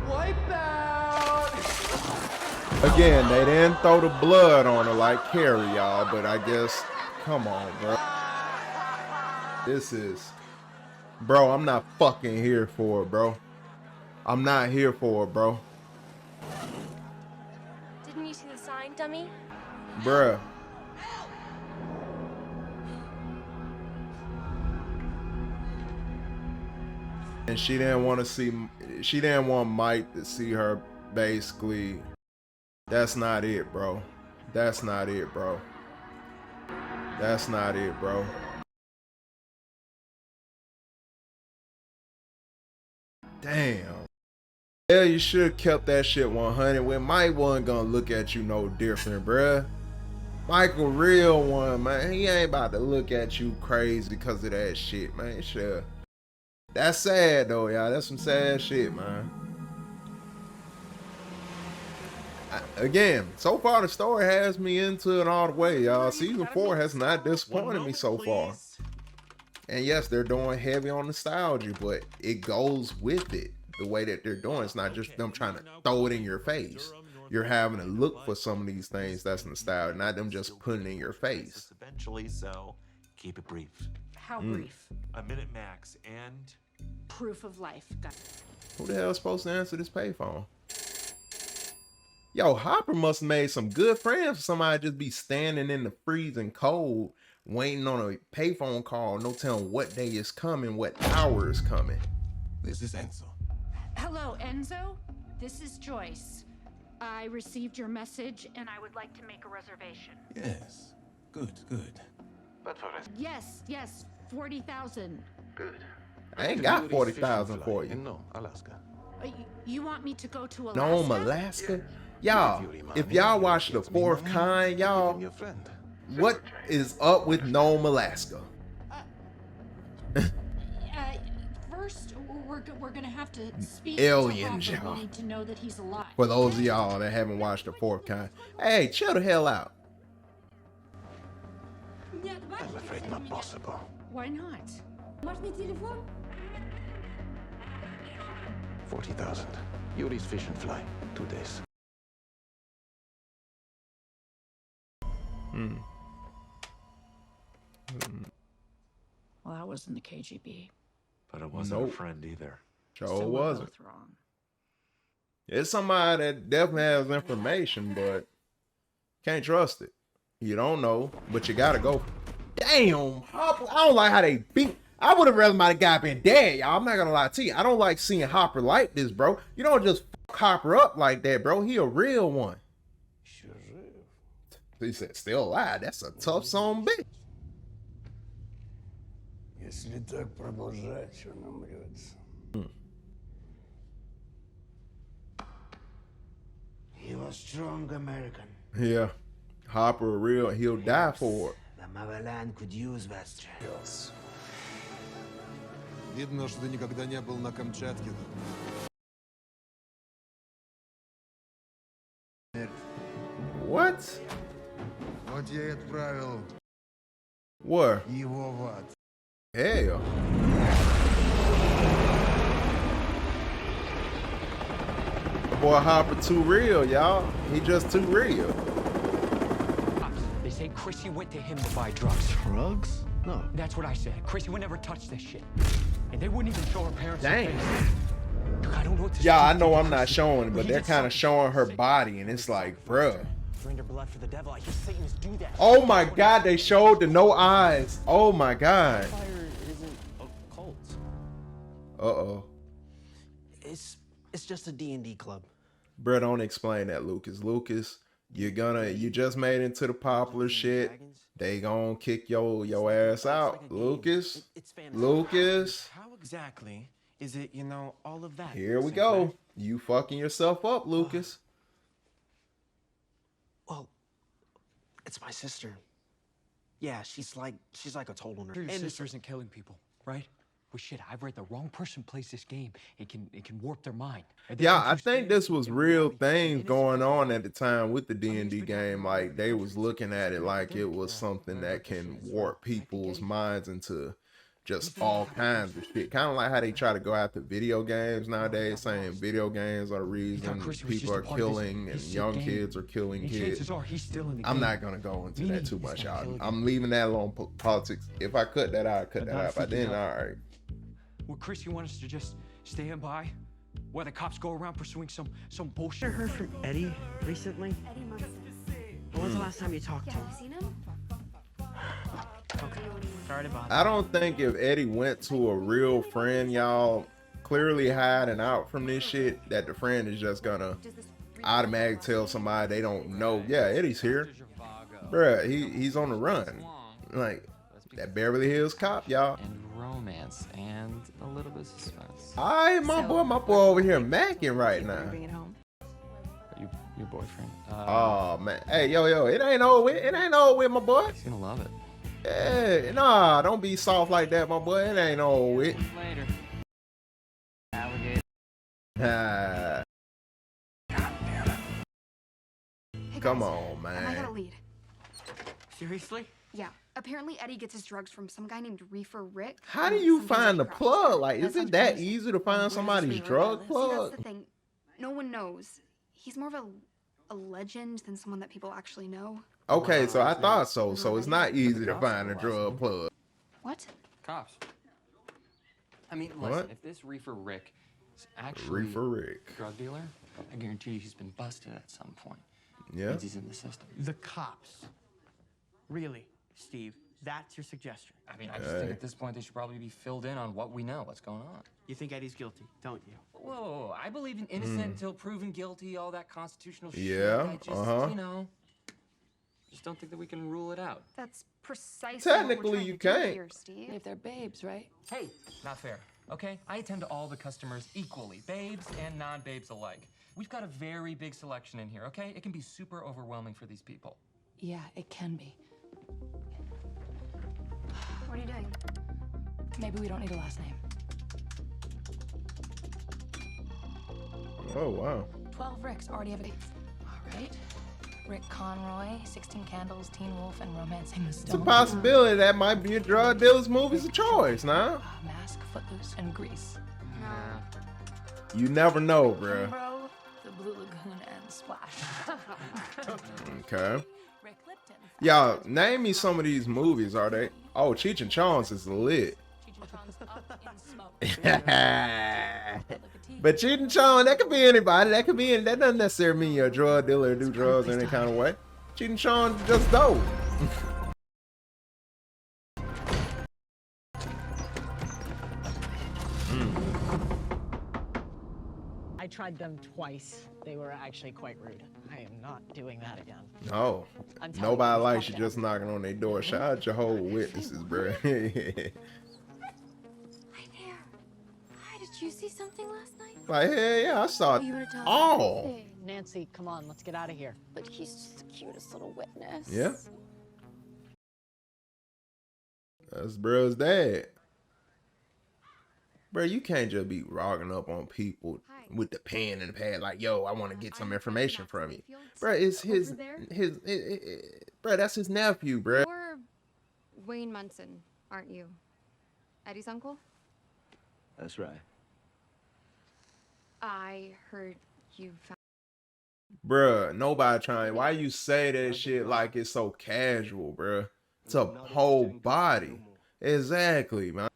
Wipe out. Again, they didn't throw the blood on her like Carrie, y'all, but I guess, come on, bro. This is, bro, I'm not fucking here for it, bro. I'm not here for it, bro. Didn't you see the sign, dummy? Bruh. And she didn't want Mike to see her, basically. That's not it, bro. That's not it, bro. That's not it, bro. Damn. Yeah, you should have kept that shit 100. When Mike wasn't gonna look at you no different, bruh. Michael real one, man. He ain't about to look at you crazy because of that shit, man. Sure. That's sad though, y'all. That's some sad shit, man. Again, so far the story has me into it all the way, y'all. Season 4 has not disappointed me so far. And yes, they're doing heavy on nostalgia, but it goes with it. The way that they're doing, it's not just them trying to throw it in your face. You're having to look for some of these things that's nostalgia, not them just putting it in your face. Eventually, so keep it brief. How brief? A minute max, and Proof of life. Got Who the hell is supposed to answer this payphone? Yo, Hopper must have made some good friends for somebody to just be standing in the freezing cold, waiting on a payphone call, no telling what day is coming, what hour is coming. This is Enzo. Hello, Enzo. This is Joyce. I received your message and I would like to make a reservation. Yes. Good, good. But for us. Yes, 40,000. Good. I ain't got 40,000 for you. No, Alaska. You want me to go to Alaska? Nome, Alaska? Y'all, if y'all watch The Fourth Kind, y'all, what is up with Nome, Alaska? First, we're gonna have to speak Aliens, to Hopper. y'all. We need to know that he's alive. For those of y'all that haven't watched The Fourth Kind, hey, chill the hell out. I'm afraid not possible. Why not? 40,000. Yuri's fish and fly. 2 days. Well, that wasn't the KGB. But it wasn't Nope. a friend either. Sure So we're wasn't. both wrong. It's somebody that definitely has information, but can't trust it. You don't know, but you gotta go. Damn, Hopper, I don't like how they beat. I would have rather my guy been dead, y'all. I'm not gonna lie to you. I don't like seeing Hopper like this, bro. You don't just fuck Hopper up like that, bro. He a real one. He said, still alive. That's a tough son of a bitch. Если так продолжать, он умрет. He was strong American. Yeah, Hopper a real. He'll die for it. The motherland could use that strength. Видно, что ты никогда не был на Камчатке. What? Вот я и отправил Where? его в ад. Hell. The boy Hopper too real, y'all. He just too real. They say Chrissy went to him to buy drugs. Drugs? No. That's what I said. Chrissy would never touch this shit. And they wouldn't even show her parents. Dang. Look, I don't know what to Yeah, I do. know I'm not showing, but they're kind of showing her body, and it's like, bruh. Surrender blood for the devil. I hear Satanists do that. Oh my God, they showed the no eyes. Oh my God. Fire isn't a cult. Uh-oh. It's just a D&D club. Bruh, don't explain that, Lucas. Lucas, you just made into the popular shit. They gonna kick your ass out. Lucas. Lucas. How exactly is it, all of that? Here we go. You fucking yourself up, Lucas. Well, it's my sister. Yeah, she's like a total nerd. Your sister isn't killing people, right? Well, shit, I've read the wrong person plays this game. It can warp their mind. Yeah, I think this was real things going on at the time with the D&D game. Like, they was looking at it like it was something that can warp people's minds into just all kinds of shit. Kind of like how they try to go after video games nowadays, saying video games are the reason people are killing and young kids are killing kids. I'm not going to go into that too much, y'all. I'm leaving that alone, politics. If I cut that out, I cut that out. But then, all right. Well, Chris, you want us to just stand by while the cops go around pursuing some bullshit? I heard from Eddie recently. When was the last time you talked to him? Seen him? Okay. Sorry to bother. I don't think if Eddie went to a real friend, y'all, clearly hiding out from this shit, that the friend is just gonna automatically tell somebody they don't know. Yeah, Eddie's here. Bruh, he's on the run. Like that Beverly Hills Cop, y'all. And romance and a little bit of suspense. Alright, my boy over here macking right now. Bring it home. Your boyfriend. Oh man, hey yo, it ain't over with. It ain't over with, my boy. He's gonna love it. Yeah, nah, don't be soft like that, my boy. It ain't over with. Later. Alligator. Ah, Hey come guys, on, I got a man. lead. Seriously? Yeah. Apparently Eddie gets his drugs from some guy named Reefer Rick. How do and you some find the Crash. plug? Like, is sounds it that promising. easy to find somebody's drug See, plug? that's the thing. No one knows. He's more of a legend than someone that people actually know. Okay, so I thought so. So it's not easy to find a drug plug. What? Cops. I mean, What? listen, if this Reefer Rick is actually Reefer Rick. a drug dealer, I guarantee you he's been busted at some point. Yeah. Means he's in the system. The cops. Really, Steve? That's your suggestion? I mean, I just think at this point they should probably be filled in on what we know, what's going on. You think Eddie's guilty, don't you? Whoa, I believe in innocent until proven guilty, all that constitutional shit. Yeah, I just, uh-huh. you know, just don't think that we can rule it out. That's precisely Technically, what we're trying you to do can't. here, Steve. If they're babes, right? Hey, not fair, okay? I attend to all the customers equally, babes and non-babes alike. We've got a very big selection in here, okay? It can be super overwhelming for these people. Yeah, it can be. What are you doing? Maybe we don't need a last name. Oh wow. 12 Ricks already have a... All right. Rick Conroy, 16 Candles, Teen Wolf, and Romancing the It's a Stone. possibility that might be a drug dealer's movie's of choice, now. Mask, Footloose, and Grease. You never know, bruh. Bro, The Blue Lagoon, and Splash. Okay. Rick Lipton. Y'all, name me some of these movies, are they? Oh, Cheech and Chong's is lit. Cheech and Chong's Up in Smoke. But Cheech and Chong, that could be anybody. That could be, that doesn't necessarily mean you're a drug dealer or do drugs in any kind of way. Cheech and Chong just dope. I tried them twice. They were actually quite rude. I am not doing that again. No, I'm telling nobody you, likes fuck you that. just knocking on their door. Shout out Jehovah's Witnesses, bro. Hi there. Hi, did you see something last night? Like, hey, yeah, I saw it. You wanna tell us all. everything? Nancy, come on, let's get out of here. But he's just the cutest little witness. Yeah. That's bro's dad. Bro, you can't just be rocking up on people with the pen and the pad like, yo, I want to get some information from you. Bro, it's his, bro, that's his nephew, bro. You're Wayne Munson, aren't you? Eddie's uncle? That's right. I heard you found... Bruh, nobody trying. Why you say that shit like it's so casual, bruh? It's a whole body. Exactly, man.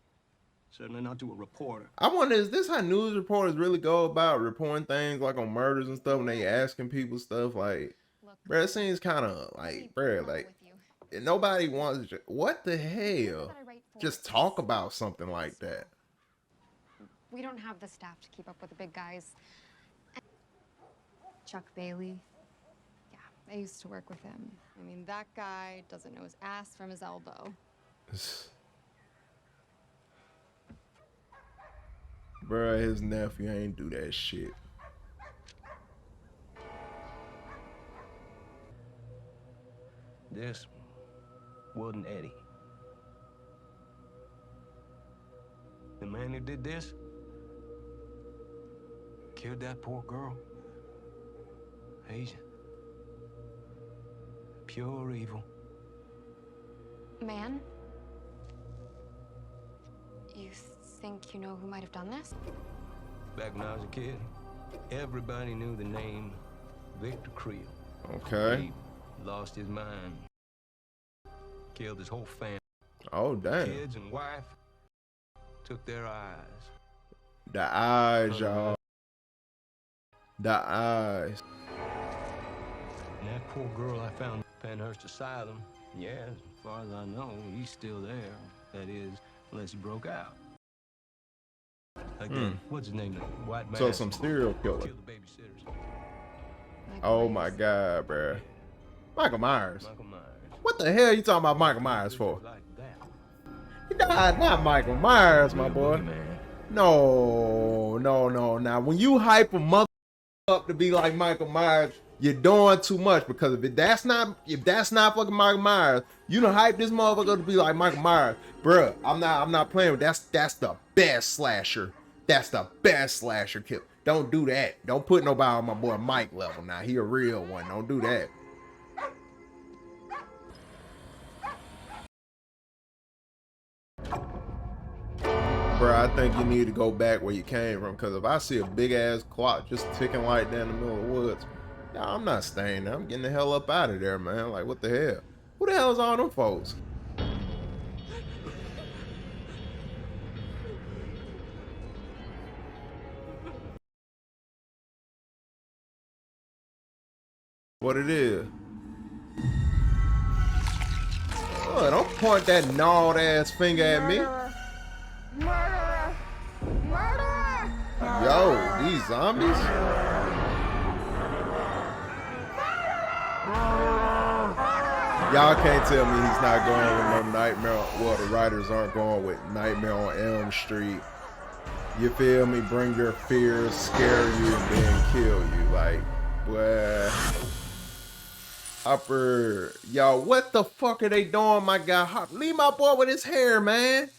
Certainly not to a reporter. I wonder, is this how news reporters really go about reporting things like on murders and stuff when they asking people stuff? Like, bruh, it seems kind of like, bruh, like, nobody wants to, what the hell? Just talk about something like that. We don't have the staff to keep up with the big guys. Chuck Bailey. Yeah, I used to work with him. I mean, that guy doesn't know his ass from his elbow. Bruh, his nephew ain't do that shit. This wasn't Eddie. The man who did this killed that poor girl. Asian. Pure evil. Man? You think you know who might have done this? Back when I was a kid, everybody knew the name Victor Creel. Okay. He lost his mind. Killed his whole family. Oh, damn. Kids and wife took their eyes. The eyes, y'all. The eyes. And that poor girl I found in Penhurst Asylum, yeah, as far as I know, he's still there. That is, unless he broke out. Again, what's his name? White man. So some serial killer. Killed the babysitters. Oh my God, bruh. Michael Myers. Michael Myers. What the hell you talking about Michael Myers for? Not Michael Myers, my boy. No. Now, when you hype a mother up to be like Michael Myers, you're doing too much, because if that's not fucking Michael Myers, you don't hype this motherfucker to be like Michael Myers, bruh. I'm not playing with that's the best slasher. That's the best slasher kill. Don't do that. Don't put nobody on my boy Mike level. Now he a real one. Don't do that. Bro, I think you need to go back where you came from, because if I see a big ass clock just ticking like that in the middle of the woods, nah, I'm not staying there. I'm getting the hell up out of there, man. Like, what the hell? Who the hell is all them folks? What it is? Oh, don't point that gnawed ass finger at me. Murderer! Murderer! Yo, these zombies? Y'all can't tell me he's not going with no Nightmare. Well, the writers aren't going with Nightmare on Elm Street. You feel me? Bring your fears, scare you, and then kill you. Like, boy. Hopper. Yo, what the fuck are they doing, my guy? Leave my boy with his hair, man.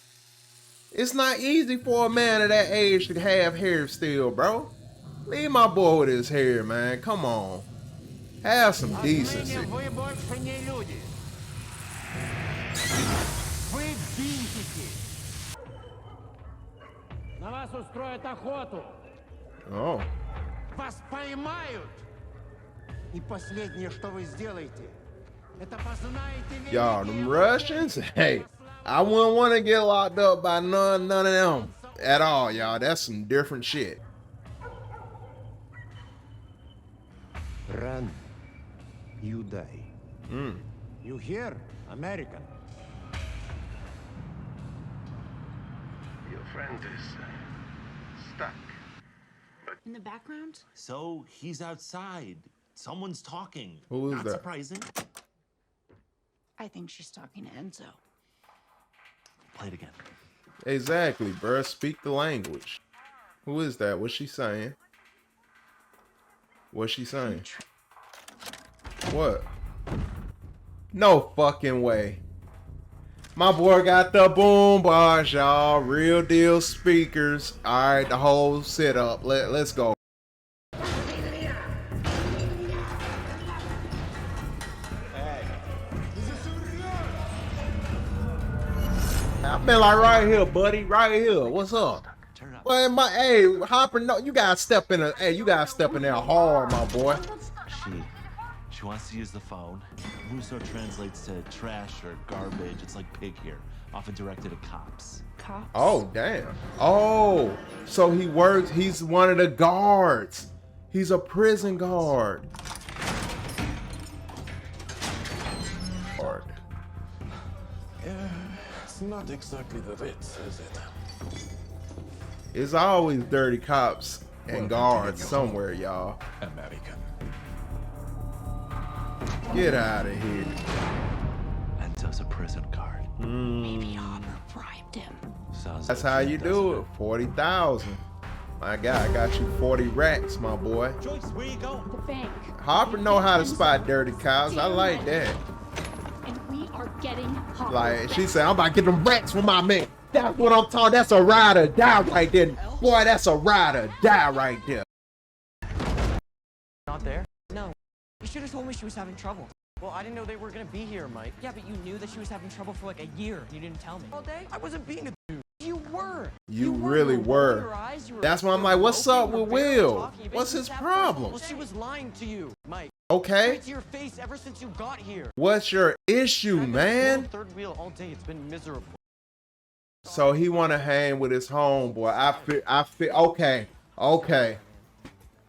It's not easy for a man of that age to have hair still, bro. Leave my boy with his hair, man. Come on. Have some decency. Вы больше не люди. Вы бинтики. На вас устроят охоту. Oh. Вас поймают. И последнее, что вы сделаете, это познаете Y'all, them Russians? Hey, I wouldn't want to get locked up by none of them at all, y'all. That's some different shit. Run. You die. You hear, American? Your friend is stuck. In the background? So he's outside. Someone's talking. Who is Not that? surprising. I think she's talking to Enzo. Play it again. Exactly, bruh. Speak the language. Who is that? What's she saying? What's she saying? What? No fucking way. My boy got the boom bars, y'all. Real deal speakers. All right, the whole setup. Let's go. I've been like right here, buddy. Right here. What's up? Well, hey, Hopper, no, you gotta step in you gotta step in there hard, my boy. She wants to use the phone. Russo translates to trash or garbage. It's like pig here, often directed at cops. Cops? Oh, damn. Oh, so he works, he's one of the guards. He's a prison guard. It's not exactly the Ritz, is it? It's always dirty cops and guards somewhere, y'all. American. Get out of here. Enzo's a prison guard. Maybe Hopper bribed him. That's how you do it. 40,000. My guy, I got you 40 racks, my boy. Joyce, where you going? The bank. Hopper know how to spot dirty cops. I like that. And we are getting Hopper Like, back. she said, I'm about to get them racks for my man. That's what I'm talking. That's a ride or die right there. Boy, that's a ride or die right there. Not there? No. You should have told me she was having trouble. Well, I didn't know they were gonna be here, Mike. Yeah, but you knew that she was having trouble for like a year. You didn't tell me. All day? I wasn't being a dude. You were. You really were. That's why I'm like, what's up with Will? What's his problem? Well, she was lying to you, Mike. Okay. Straight to your face ever since you got here. What's your issue, man? Third wheel all day. It's been miserable. So he want to hang with his homeboy. I feel, okay.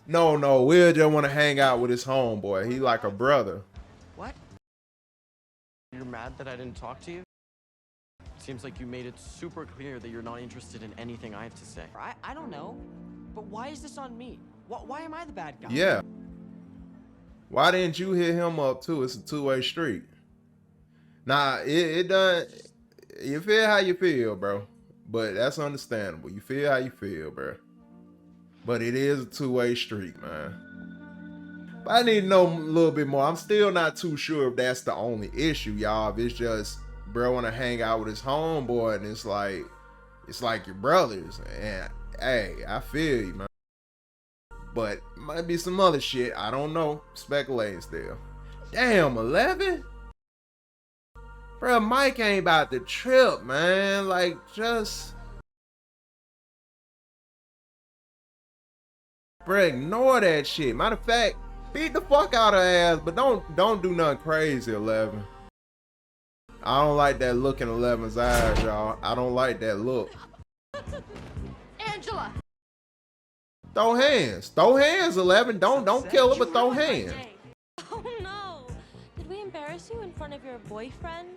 No, Will just want to hang out with his homeboy. He like a brother. What? You're mad that I didn't talk to you? Seems like you made it super clear that you're not interested in anything I have to say. I don't know, but why is this on me? Why am I the bad guy? Yeah. Why didn't you hit him up too? It's a two-way street. Nah, it done. You feel how you feel, bro. But that's understandable. You feel how you feel, bro. But it is a two-way street, man. But I need to know a little bit more. I'm still not too sure if that's the only issue, y'all. If it's just bro want to hang out with his homeboy and it's like your brothers. And hey, I feel you, man. But might be some other shit. I don't know. Speculating still. Damn, 11? Bro, Mike ain't about the trip, man. Like, just... Bro, ignore that shit. Matter of fact, beat the fuck out of her ass, but don't do nothing crazy, 11. I don't like that look in 11's eyes, y'all. I don't like that look. Angela! Throw hands. Throw hands, 11. Don't kill her, but throw hands. Oh no! Did we embarrass you in front of your boyfriend?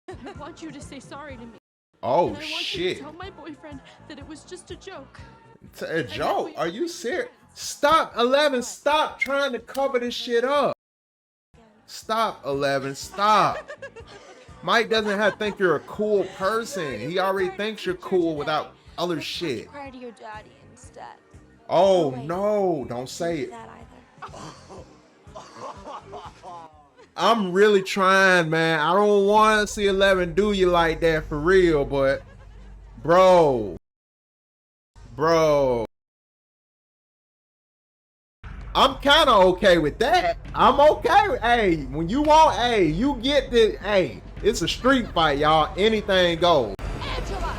I want you to say sorry to me. Oh, and I want shit. you to tell my boyfriend that it was just a joke. It's a joke? Are you serious? Stop, 11. Stop trying to cover this shit up. Stop, 11. Stop. Mike doesn't have to think you're a cool person. He already thinks you're cool without other shit. Cry to your daddy instead. Oh, wait. no. Don't say it. That either. I'm really trying, man. I don't want to see 11 do you like that for real, but bro. I'm kind of okay with that. I'm okay with, hey, when you want, hey, you get this, hey, it's a street fight, y'all. Anything goes. Angela!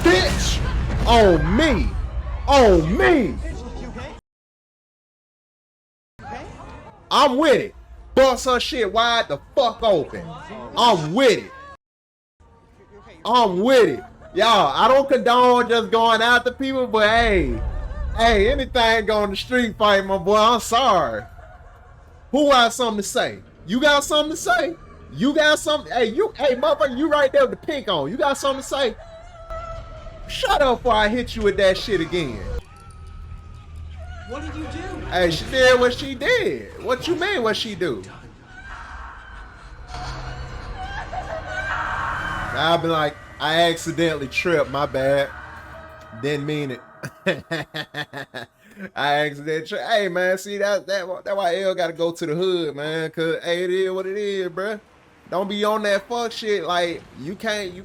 Bitch! On me! On me! I'm with it. Bust her shit wide the fuck open. I'm with it. I'm with it. Y'all, I don't condone just going after people, but hey, anything going to street fight, my boy, I'm sorry. Who got something to say? You got something to say? You got something? Hey, motherfucker, you right there with the pink on. You got something to say? Shut up before I hit you with that shit again. What did you do? Hey, she did what she did. What you mean what she do? I've been like, I accidentally tripped, my bad. Didn't mean it. I accidentally tripped. Hey man, see that why L gotta go to the hood, man. Cause hey, it is what it is, bruh. Don't be on that fuck shit. Like you can't, you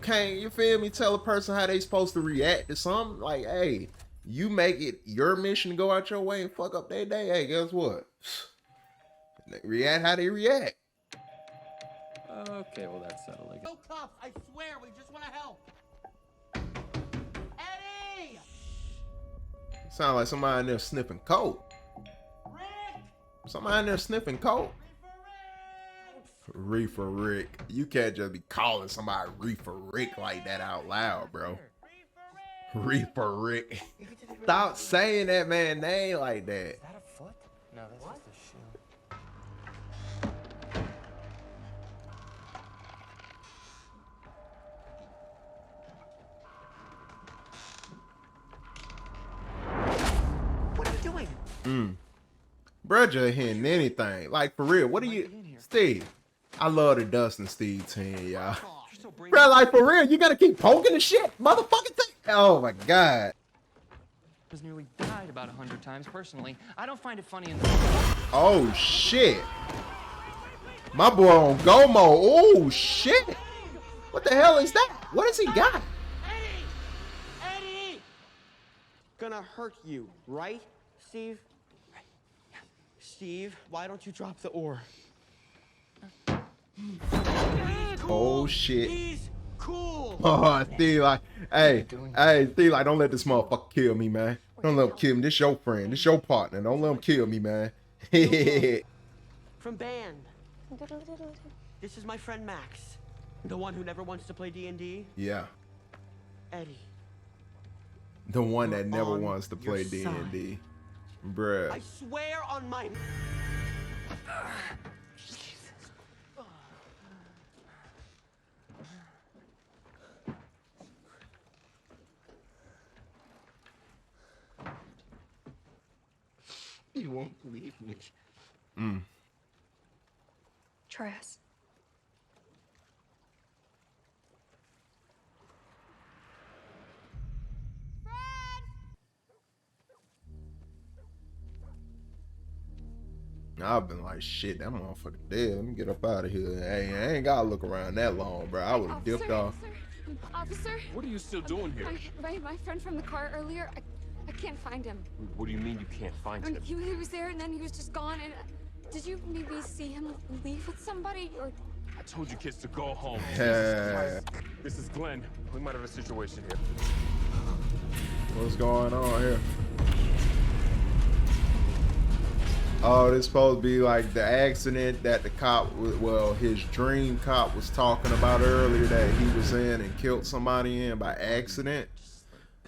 feel me, tell a person how they supposed to react to something. Like, hey, you make it your mission to go out your way and fuck up their day. Hey, guess what? They react how they react. Okay, well that's settled. No cops, I swear, we just want to help. Eddie! Sound like somebody in there sniffing coke. Somebody in there sniffing coke. Reefer Rick. You can't just be calling somebody Reefer Rick like that out loud, bro. Reefer Rick. Stop saying that man name like that. Is that a foot? No, that's just a shoe. What are you doing? Bruh just hitting anything. Like, for real, what are you... Steve. I love the Dustin Steve team, y'all. Bruh, like, for real, you gotta keep poking the shit, motherfucking thing. Oh, my God. Has nearly died about 100 times personally. I don't find it funny in Oh, shit. My boy on go mode. Oh, shit. What the hell is that? What has he got? Eddie! Gonna hurt you, right, Steve? Steve, why don't you drop the ore? Oh, shit. He's cool. Oh, Steve, like, hey, Steve, like, don't let this motherfucker kill me, man. Don't let him kill me. This your friend. This your partner. Don't let him kill me, man. From band. This is my friend Max, the one who never wants to play D&D. Yeah. Eddie. The one that never on wants to play your D&D. Bruh. I swear on my... You won't believe me. Try us. I've been like, shit, that motherfucker dead. Let me get up out of here. Hey, I ain't gotta look around that long, bro. I would have dipped off. Officer? What are you still doing here? My friend from the car earlier, I can't find him. What do you mean you can't find him? He was there and then he was just gone. And did you maybe see him leave with somebody? Or I told you kids to go home. Yeah. Jesus Christ. This is Glenn. We might have a situation here. What's going on here? Oh, this supposed to be like the accident that the cop, well, his dream cop was talking about earlier that he was in and killed somebody in by accident.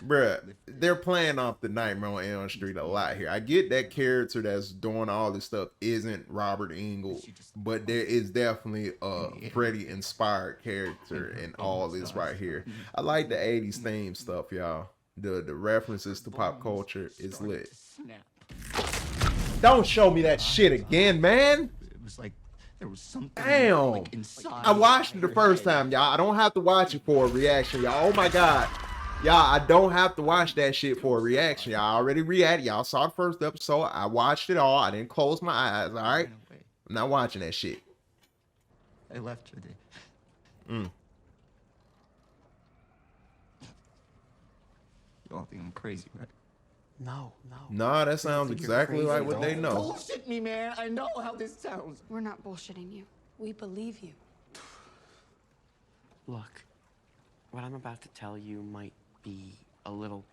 Bruh, they're playing off the Nightmare on Elm Street a lot here. I get that character that's doing all this stuff isn't Robert Englund, but there is definitely a Freddy inspired character in all this right here. I like the 80s theme stuff, y'all. The references to pop culture is lit. Don't show me that shit again, man. It was like there was something Damn. like inside. I watched it the first time, y'all. I don't have to watch it for a reaction, y'all. Oh my god. Y'all, I don't have to watch that shit for a reaction. Y'all already reacted. Y'all saw the first episode. I watched it all. I didn't close my eyes, all right? I'm not watching that shit. I left her there. You all think I'm crazy, right? No. Nah, that sounds exactly like what they know. Bullshit me, man. I know how this sounds. we're not bullshitting you. We believe you. Look, what I'm about to tell you might be a little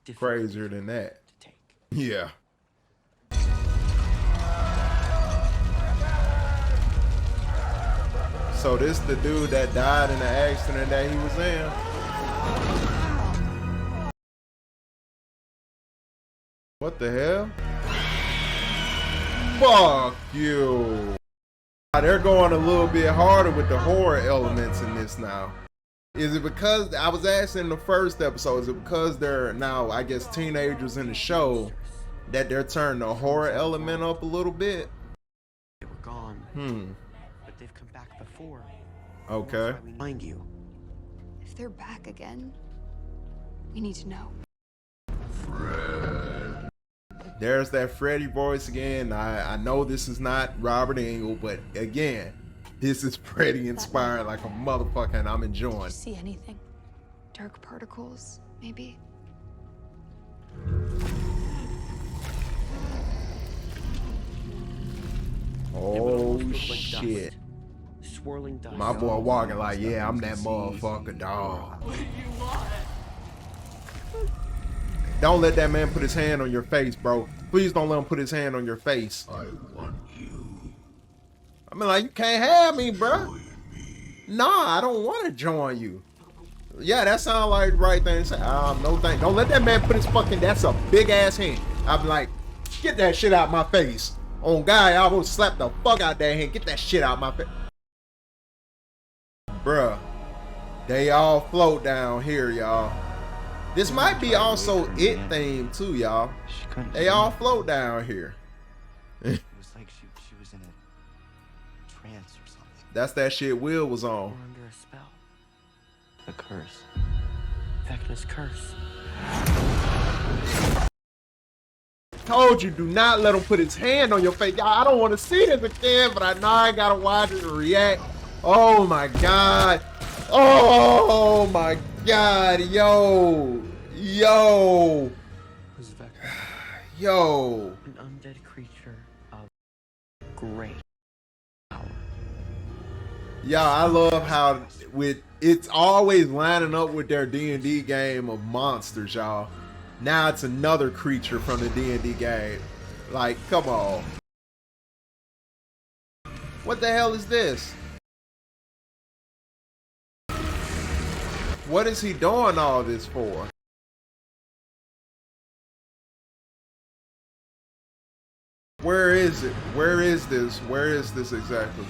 difficult. Crazier than that. Yeah. So this the dude that died in the accident that he was in. What the hell? Fuck you. They're going a little bit harder with the horror elements in this now. Is it because, I was asking in the first episode, is it because they're now, I guess, teenagers in the show that they're turning the horror element up a little bit? They were gone. But they've come back before. Okay. We find you. If they're back again, we need to know. There's that Freddy voice again. I know this is not Robert Englund, but again, this is Freddy inspired like a motherfucker, and I'm enjoying. Did you see anything? Dark particles, maybe? Oh shit. Swirling dust. My boy walking like, yeah, I'm that motherfucker, dog. Don't let that man put his hand on your face, bro. Please don't let him put his hand on your face. I want you. I mean, like, you can't have me, bro. Nah, I don't want to join you. Yeah, that sounds like the right thing to say. No thank. Don't let that man put his fucking, that's a big ass hand. I'm like, get that shit out my face. On guy, I will slap the fuck out that hand. Get that shit out my face. Bruh, they all float down here, y'all. This might be also It theme too, y'all. They all float down here. It was like she was in a trance or something. That's that shit Will was on. We're under a spell. A curse. Vecna's curse. Told you, do not let him put his hand on your face. Y'all, I don't want to see this again, but I know I gotta watch it and react. Oh my god. Oh my god, yo. Who's Vecna? Yo. An undead creature of great power. Yeah, I love how it's always lining up with their D&D game of monsters, y'all. Now it's another creature from the D&D game. Like, come on. What the hell is this? What is he doing all this for? Where is it? Where is this? Where is this exactly?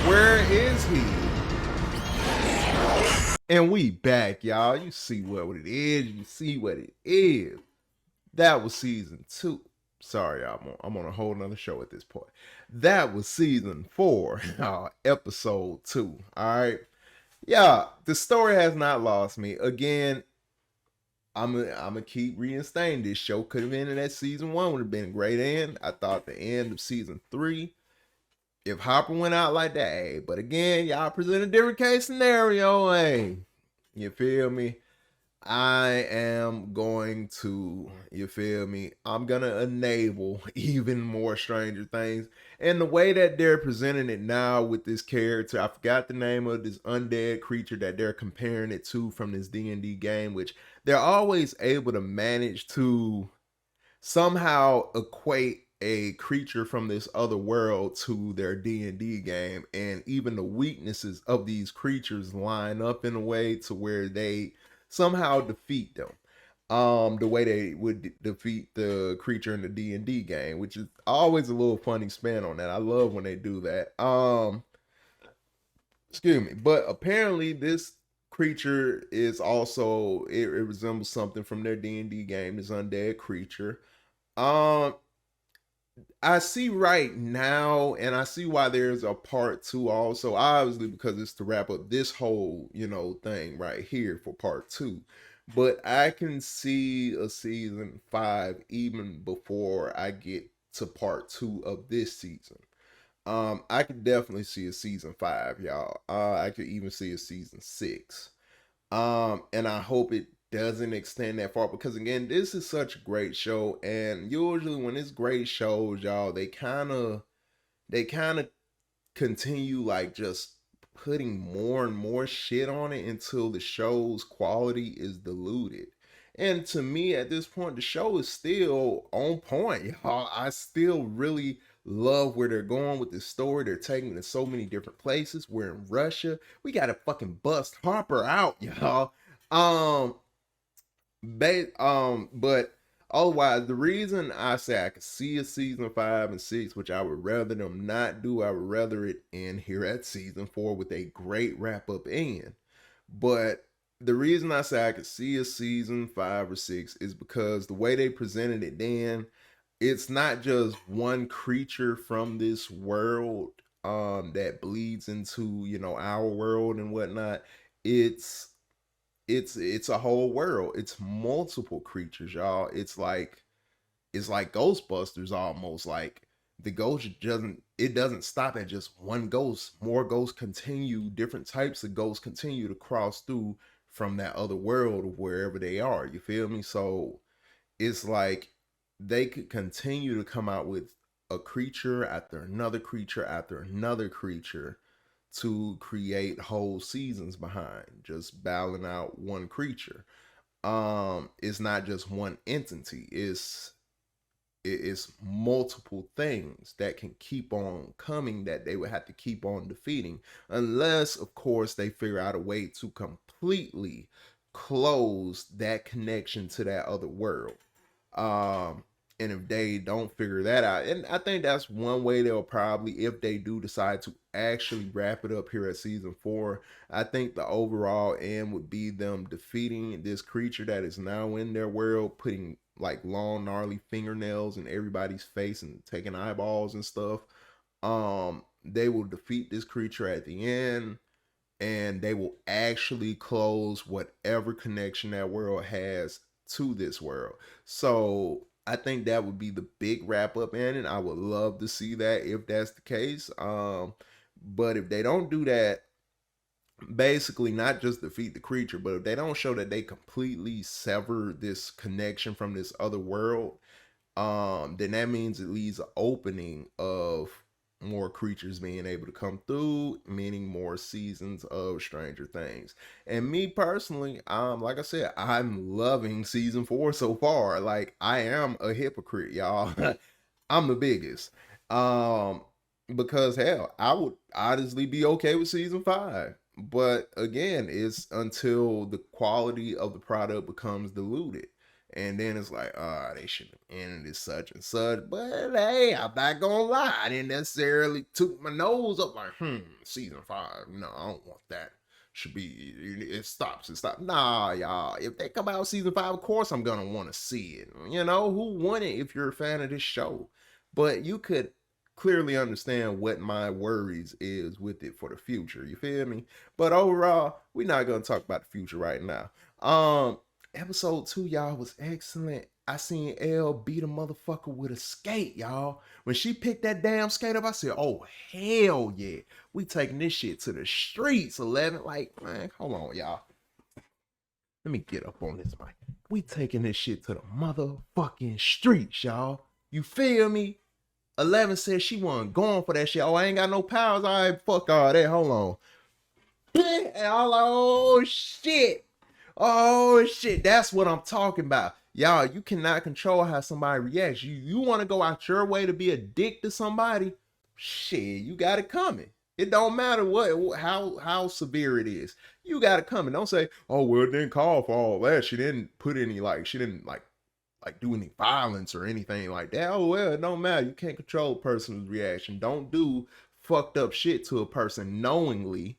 Where is he? And we back, y'all. You see what it is. You see what it is. That was season 2. Sorry, y'all. I'm on a whole nother show at this point. That was season 4, episode 2. All right. Yeah, the story has not lost me. Again, I'm gonna keep reinstating this show. Could have ended at season 1, would have been a great end. I thought the end of season 3, if Hopper went out like that, hey, but again, y'all present a different case scenario, hey. You feel me? I am going to, you feel me? I'm gonna enable even more Stranger Things. And the way that they're presenting it now with this character, I forgot the name of this undead creature that they're comparing it to from this D&D game, which they're always able to manage to somehow equate a creature from this other world to their D&D game, and even the weaknesses of these creatures line up in a way to where they somehow defeat them the way they would defeat the creature in the D&D game, which is always a little funny spin on that. I love when they do that. Excuse me, but apparently this creature is also it resembles something from their D&D game, this undead creature. um I see right now, and I see why there's a part 2 also, obviously, because it's to wrap up this whole, thing right here for part 2. But I can see a season 5 even before I get to part 2 of this season. I could definitely see a season 5, y'all. I could even see a season 6. And I hope it doesn't extend that far, because again, this is such a great show, and usually when it's great shows, y'all, they kind of continue like just putting more and more shit on it until the show's quality is diluted. And to me, at this point, the show is still on point, y'all. I still really love where they're going with this story. They're taking it to so many different places. We're in Russia. We gotta fucking bust Harper out, y'all. Um, but otherwise, the reason I say I could see a season 5 and 6, which I would rather them not do, I would rather it end here at season 4 with a great wrap up end. But the reason I say I could see a season 5 or 6 is because the way they presented it then, it's not just one creature from this world that bleeds into, our world and whatnot. It's it's a whole world. It's multiple creatures, y'all. It's like Ghostbusters almost. Like the ghost doesn't stop at just one ghost. More ghosts continue, different types of ghosts continue to cross through from that other world of wherever they are. You feel me? So it's like they could continue to come out with a creature after another creature after another creature to create whole seasons behind just battling out one creature. It's not just one entity, it's multiple things that can keep on coming that they would have to keep on defeating, unless of course they figure out a way to completely close that connection to that other world. And if they don't figure that out, and I think that's one way they'll probably, if they do decide to actually wrap it up here at season 4, I think the overall end would be them defeating this creature that is now in their world, putting like long gnarly fingernails in everybody's face and taking eyeballs and stuff. They will defeat this creature at the end, and they will actually close whatever connection that world has to this world. So I think that would be the big wrap up in it. I would love to see that if that's the case. But if they don't do that, basically not just defeat the creature, but if they don't show that they completely sever this connection from this other world, then that means it leaves an opening of more creatures being able to come through, meaning more seasons of Stranger Things. And me personally, like I said, I'm loving season 4 so far. Like, I am a hypocrite, y'all. I'm the biggest. Because hell, I would honestly be okay with season 5. But again, it's until the quality of the product becomes diluted. And then it's like, they should have ended it such and such. But hey, I'm not gonna lie. I didn't necessarily took my nose up like, season 5. No, I don't want that. Should be, it stops. Nah, y'all. If they come out with season 5, of course I'm gonna want to see it. Who won it if you're a fan of this show? But you could clearly understand what my worries is with it for the future. You feel me? But overall, we're not gonna talk about the future right now. episode 2, y'all, was excellent. I seen Elle beat a motherfucker with a skate, y'all. When she picked that damn skate up, I said, oh, hell yeah. We taking this shit to the streets, 11. Like, man, hold on, y'all. Let me get up on this mic. We taking this shit to the motherfucking streets, y'all. You feel me? 11 said she wasn't going for that shit. Oh, I ain't got no powers. All right, fuck all that. Hold on. And I'm like, oh shit. Oh shit. That's what I'm talking about. Y'all, you cannot control how somebody reacts. You want to go out your way to be a dick to somebody? Shit, you got it coming. It don't matter how severe it is. You got it coming. Don't say, oh well, it didn't call for all that. She didn't do any violence or anything like that. Oh well, it don't matter. You can't control a person's reaction. Don't do fucked up shit to a person knowingly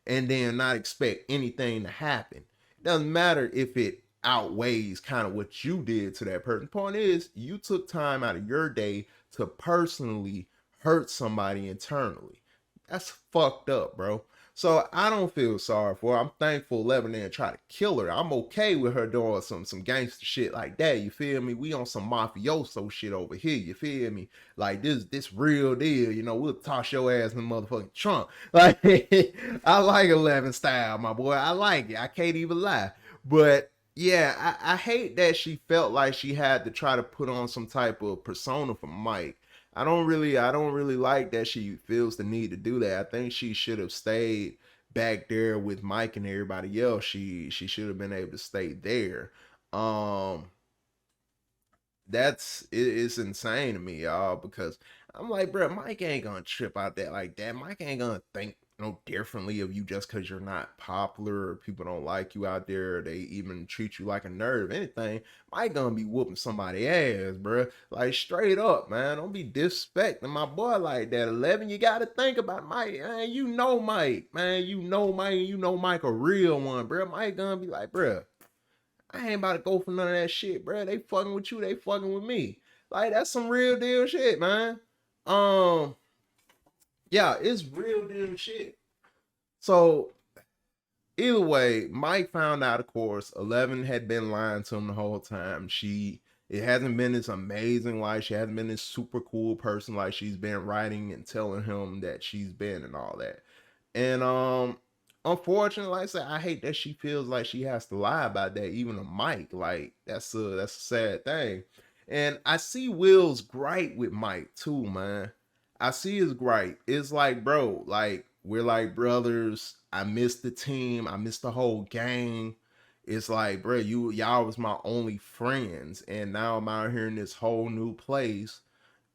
and then not expect anything to happen. It doesn't matter if it outweighs kind of what you did to that person. Point is, you took time out of your day to personally hurt somebody internally. That's fucked up, bro. So I don't feel sorry for her. I'm thankful 11 didn't try to kill her. I'm okay with her doing some gangster shit like that. You feel me? We on some mafioso shit over here. You feel me? Like this real deal. You know, we'll toss your ass in the motherfucking trunk. Like I like 11 style, my boy. I like it. I can't even lie. But yeah, I hate that she felt like she had to try to put on some type of persona for Mike. I don't really like that she feels the need to do that. I think she should have stayed back there with Mike and everybody else. She should have been able to stay there. Um it's insane to me, y'all, because I'm like, bro, Mike ain't gonna trip out that like that. Mike ain't gonna think no differently of you just because you're not popular or people don't like you out there, or they even treat you like a nerd or anything. Mike gonna be whooping somebody ass, bro. Like straight up, man. Don't be disrespecting my boy like that. 11, you gotta think about Mike. Man, you know Mike, man. You know Mike. You know Mike a real one, bro. Mike gonna be like, bro, I ain't about to go for none of that shit, bro. They fucking with you, they fucking with me. Like that's some real deal shit, man. Um, yeah, it's real deal shit. So either way, Mike found out, of course, 11 had been lying to him the whole time. It hasn't been this amazing life. She hasn't been this super cool person like she's been writing and telling him that she's been and all that. And unfortunately, like I said, I hate that she feels like she has to lie about that, even to Mike. Like that's a sad thing. And I see Will's gripe with Mike too, man. I see his gripe. It's like, bro, like we're like brothers. I miss the team. I miss the whole gang. It's like, bro, y'all was my only friends, and now I'm out here in this whole new place,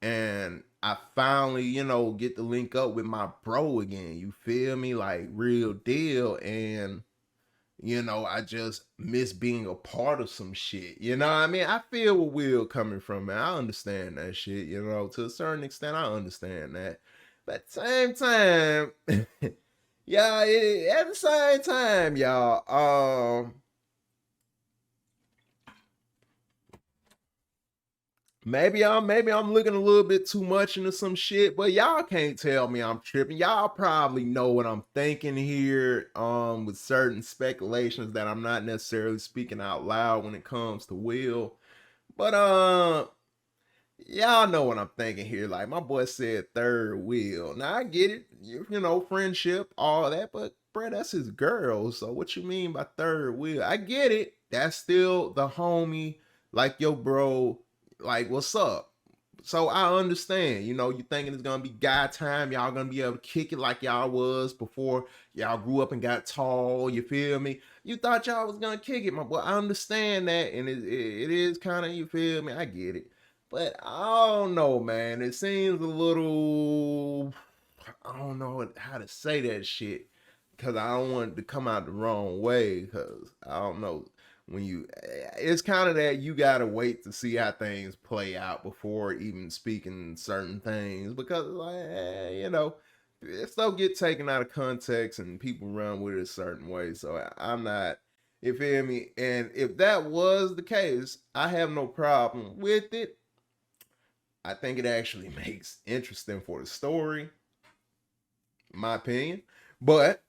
and I finally, get to link up with my bro again. You feel me? Like real deal. And I just miss being a part of some shit. You know what I mean? I feel where Will coming from, man. I understand that shit, to a certain extent. I understand that. But at the same time, yeah, at the same time, y'all, maybe I'm looking a little bit too much into some shit, but y'all can't tell me I'm tripping. Y'all probably know what I'm thinking here, with certain speculations that I'm not necessarily speaking out loud when it comes to Will. But y'all know what I'm thinking here. Like my boy said, third wheel. Now I get it, friendship, all that, but bruh, that's his girl. So what you mean by third wheel? I get it. That's still the homie, like yo, bro. Like what's up? So I understand. You thinking it's gonna be guy time. Y'all gonna be able to kick it like y'all was before y'all grew up and got tall. You feel me? You thought y'all was gonna kick it, my boy. I understand that, and it is kind of, you feel me? I get it. But I don't know, man. It seems a little, I don't know how to say that shit because I don't want it to come out the wrong way. Because I don't know, it's kind of that you gotta wait to see how things play out before even speaking certain things, because like, stuff get taken out of context and people run with it a certain way. So I'm not. You feel me? And if that was the case, I have no problem with it. I think it actually makes interesting for the story, in my opinion. But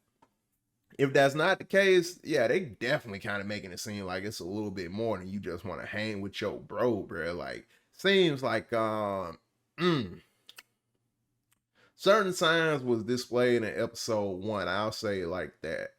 If that's not the case, yeah, they definitely kind of making it seem like it's a little bit more than you just want to hang with your bro. Like, seems like certain signs was displayed in episode 1. I'll say it like that.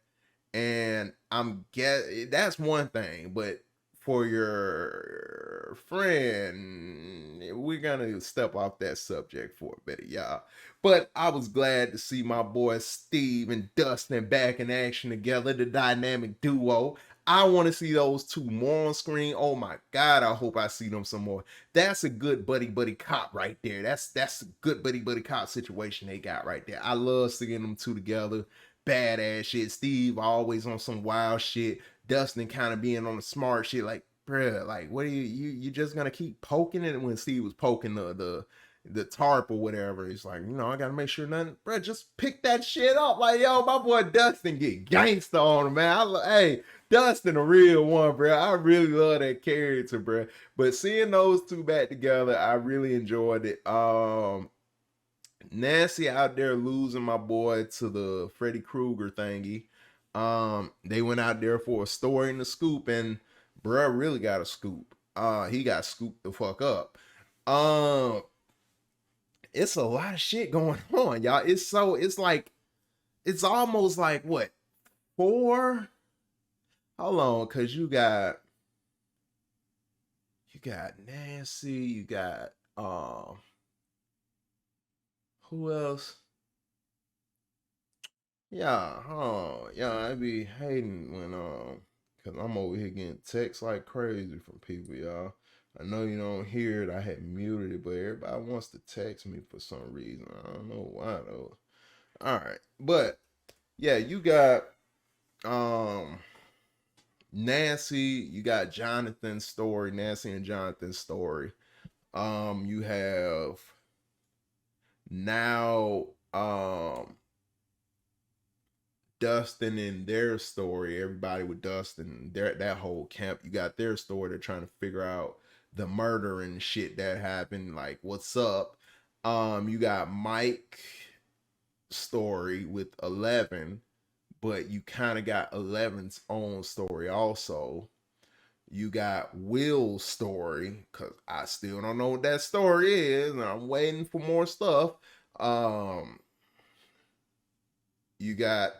And that's one thing, but for your friend, we're gonna step off that subject for a bit, y'all. But I was glad to see my boy Steve and Dustin back in action together, the dynamic duo. I want to see those two more on screen. Oh my god, I hope I see them some more. That's a good buddy cop right there. That's a good buddy cop situation they got right there. I love seeing them two together. Badass shit. Steve always on some wild shit. Dustin kind of being on the smart shit. Like, bruh, like, what are you just gonna keep poking it? When Steve was poking the tarp or whatever, he's like, I gotta make sure nothing, bruh, just pick that shit up. Like, yo, my boy Dustin get gangsta on him, man. Hey, Dustin a real one, bro. I really love that character, bro. But seeing those two back together, I really enjoyed it. Nancy out there losing my boy to the Freddy Krueger thingy. They went out there for a story in the scoop, and bruh really got a scoop. He got scooped the fuck up. It's a lot of shit going on, y'all. It's almost like what, 4? Hold on, cause you got Nancy, you got who else? Yeah, I be hating when cause I'm over here getting texts like crazy from people, y'all. I know you don't hear it. I had muted it, but everybody wants to text me for some reason. I don't know why though. All right, but yeah, you got Nancy, you got Jonathan's story, Nancy and Jonathan's story. You have now Dustin and their story, everybody with Dustin, that whole camp, you got their story. They're trying to figure out the murder and shit that happened, like what's up. You got Mike story with 11, but you kind of got 11's own story also. You got Will's story, because I still don't know what that story is, and I'm waiting for more stuff. You got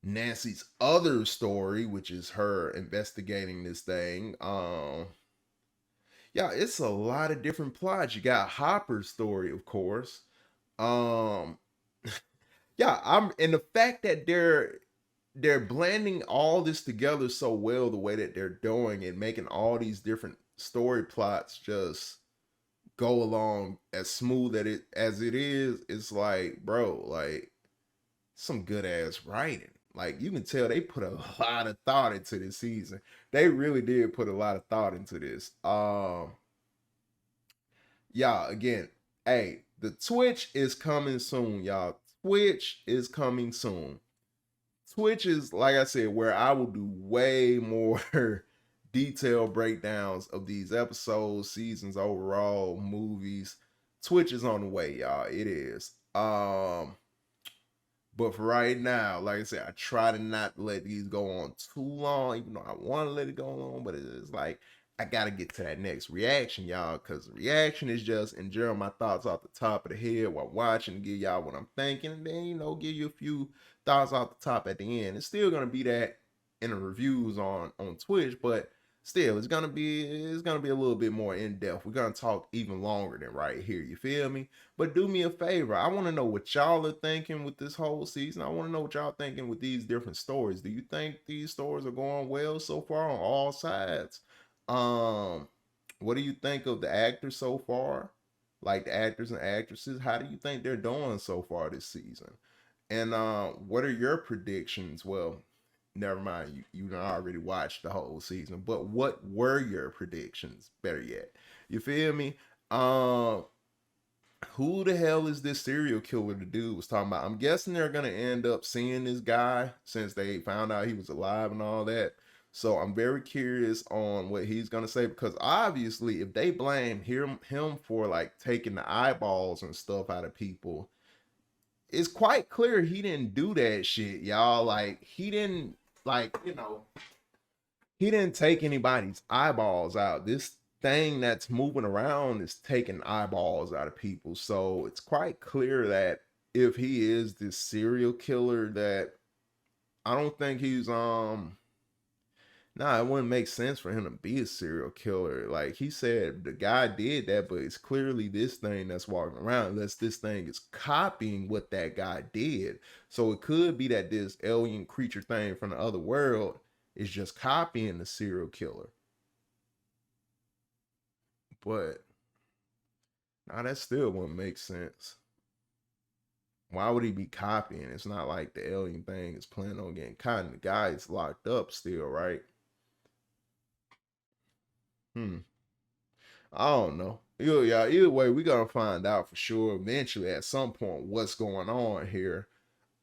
Nancy's other story, which is her investigating this thing. Yeah, it's a lot of different plots. You got Hopper's story, of course. Um, yeah, and the fact that they're blending all this together so well, the way that they're doing and making all these different story plots just go along as smooth as it is, it's like, bro, like some good ass writing. Like, you can tell they put a lot of thought into this season. They really did put a lot of thought into this. Yeah, again, hey, the Twitch is coming soon, y'all. Twitch is coming soon. Twitch is, like I said, where I will do way more detailed breakdowns of these episodes, seasons, overall, movies. Twitch is on the way, y'all. It is. But for right now, like I said, I try to not let these go on too long, even though I want to let it go on. But it's like, I got to get to that next reaction, y'all, because the reaction is just enjoying my thoughts off the top of the head while watching, give y'all what I'm thinking, and then, give you a few thoughts off the top at the end. It's still going to be that in the reviews on Twitch, but still, it's gonna be a little bit more in depth. We're gonna talk even longer than right here. You feel me? But do me a favor. I want to know what y'all are thinking with this whole season. I want to know what y'all thinking with these different stories. Do you think these stories are going well so far on all sides? What do you think of the actors so far? Like the actors and actresses, how do you think they're doing so far this season? And what are your predictions? Well, never mind, you already watched the whole season, but what were your predictions, better yet? You feel me? Who the hell is this serial killer the dude was talking about? I'm guessing they're gonna end up seeing this guy since they found out he was alive and all that. So I'm very curious on what he's gonna say, because obviously if they blame him for like taking the eyeballs and stuff out of people, it's quite clear he didn't do that shit, y'all. Like, he didn't, like, he didn't take anybody's eyeballs out. This thing that's moving around is taking eyeballs out of people. So it's quite clear that if he is this serial killer, that I don't think he's nah, it wouldn't make sense for him to be a serial killer. Like he said, the guy did that, but it's clearly this thing that's walking around, unless this thing is copying what that guy did. So it could be that this alien creature thing from the other world is just copying the serial killer. But now that still wouldn't make sense. Why would he be copying? It's not like the alien thing is planning on getting caught. And the guy is locked up still, right? I don't know. Either way, we're gonna find out for sure eventually at some point what's going on here.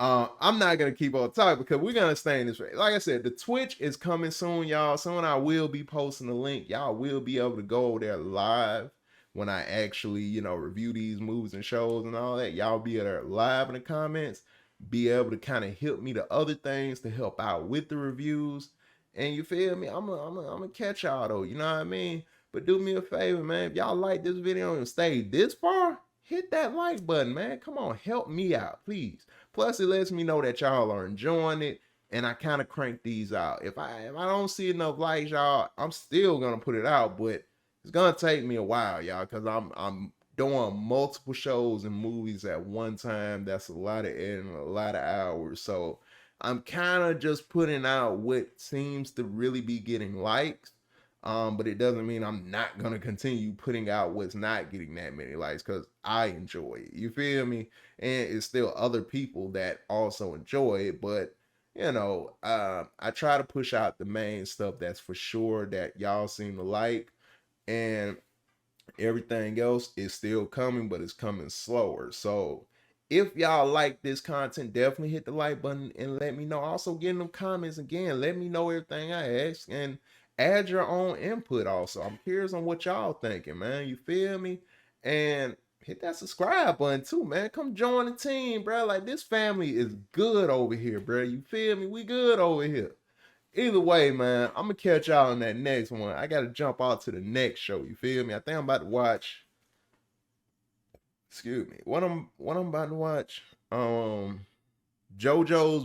I'm not gonna keep on talking because we're gonna stay in this. Like I said, the Twitch is coming soon, y'all. Soon I will be posting the link. Y'all will be able to go over there live when I actually, review these movies and shows and all that. Y'all be there live in the comments, be able to kind of help me to other things to help out with the reviews. And you feel me? I'm gonna catch y'all though. You know what I mean? But do me a favor, man. If y'all like this video and stay this far, hit that like button, man. Come on, help me out, please. Plus, it lets me know that y'all are enjoying it, and I kind of crank these out. If I don't see enough likes, y'all, I'm still gonna put it out, but it's gonna take me a while, y'all, because I'm doing multiple shows and movies at one time. That's a lot of editing, a lot of hours. So I'm kind of just putting out what seems to really be getting likes. But it doesn't mean I'm not gonna continue putting out what's not getting that many likes because I enjoy it. You feel me? And it's still other people that also enjoy it, but I try to push out the main stuff that's for sure that y'all seem to like, and everything else is still coming, but it's coming slower. So if y'all like this content, definitely hit the like button and let me know. Also, get in them comments again. Let me know everything I ask and add your own input. Also, I'm curious on what y'all thinking, man. You feel me? And hit that subscribe button too, man. Come join the team, bro. Like, this family is good over here, bro. You feel me? We good over here. Either way, man, I'm gonna catch y'all on that next one. I gotta jump out to the next show. You feel me? I think I'm about to watch. Excuse me. What I'm about to watch? JoJo's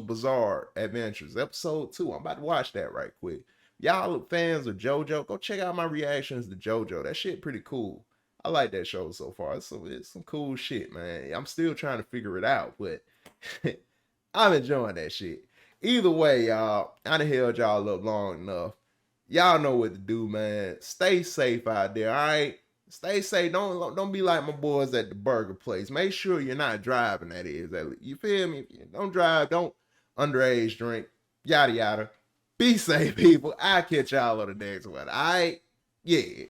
Bizarre Adventures, episode 2. I'm about to watch that right quick. Y'all fans of JoJo, go check out my reactions to JoJo. That shit pretty cool. I like that show so far. It's some cool shit, man. I'm still trying to figure it out, but I'm enjoying that shit. Either way, y'all, I done held y'all up long enough. Y'all know what to do, man. Stay safe out there, all right? Stay safe. Don't be like my boys at the burger place. Make sure you're not driving, that is. You feel me? Don't drive. Don't underage drink. Yada, yada. Be safe, people. I'll catch y'all on the next one, all right? Yeah.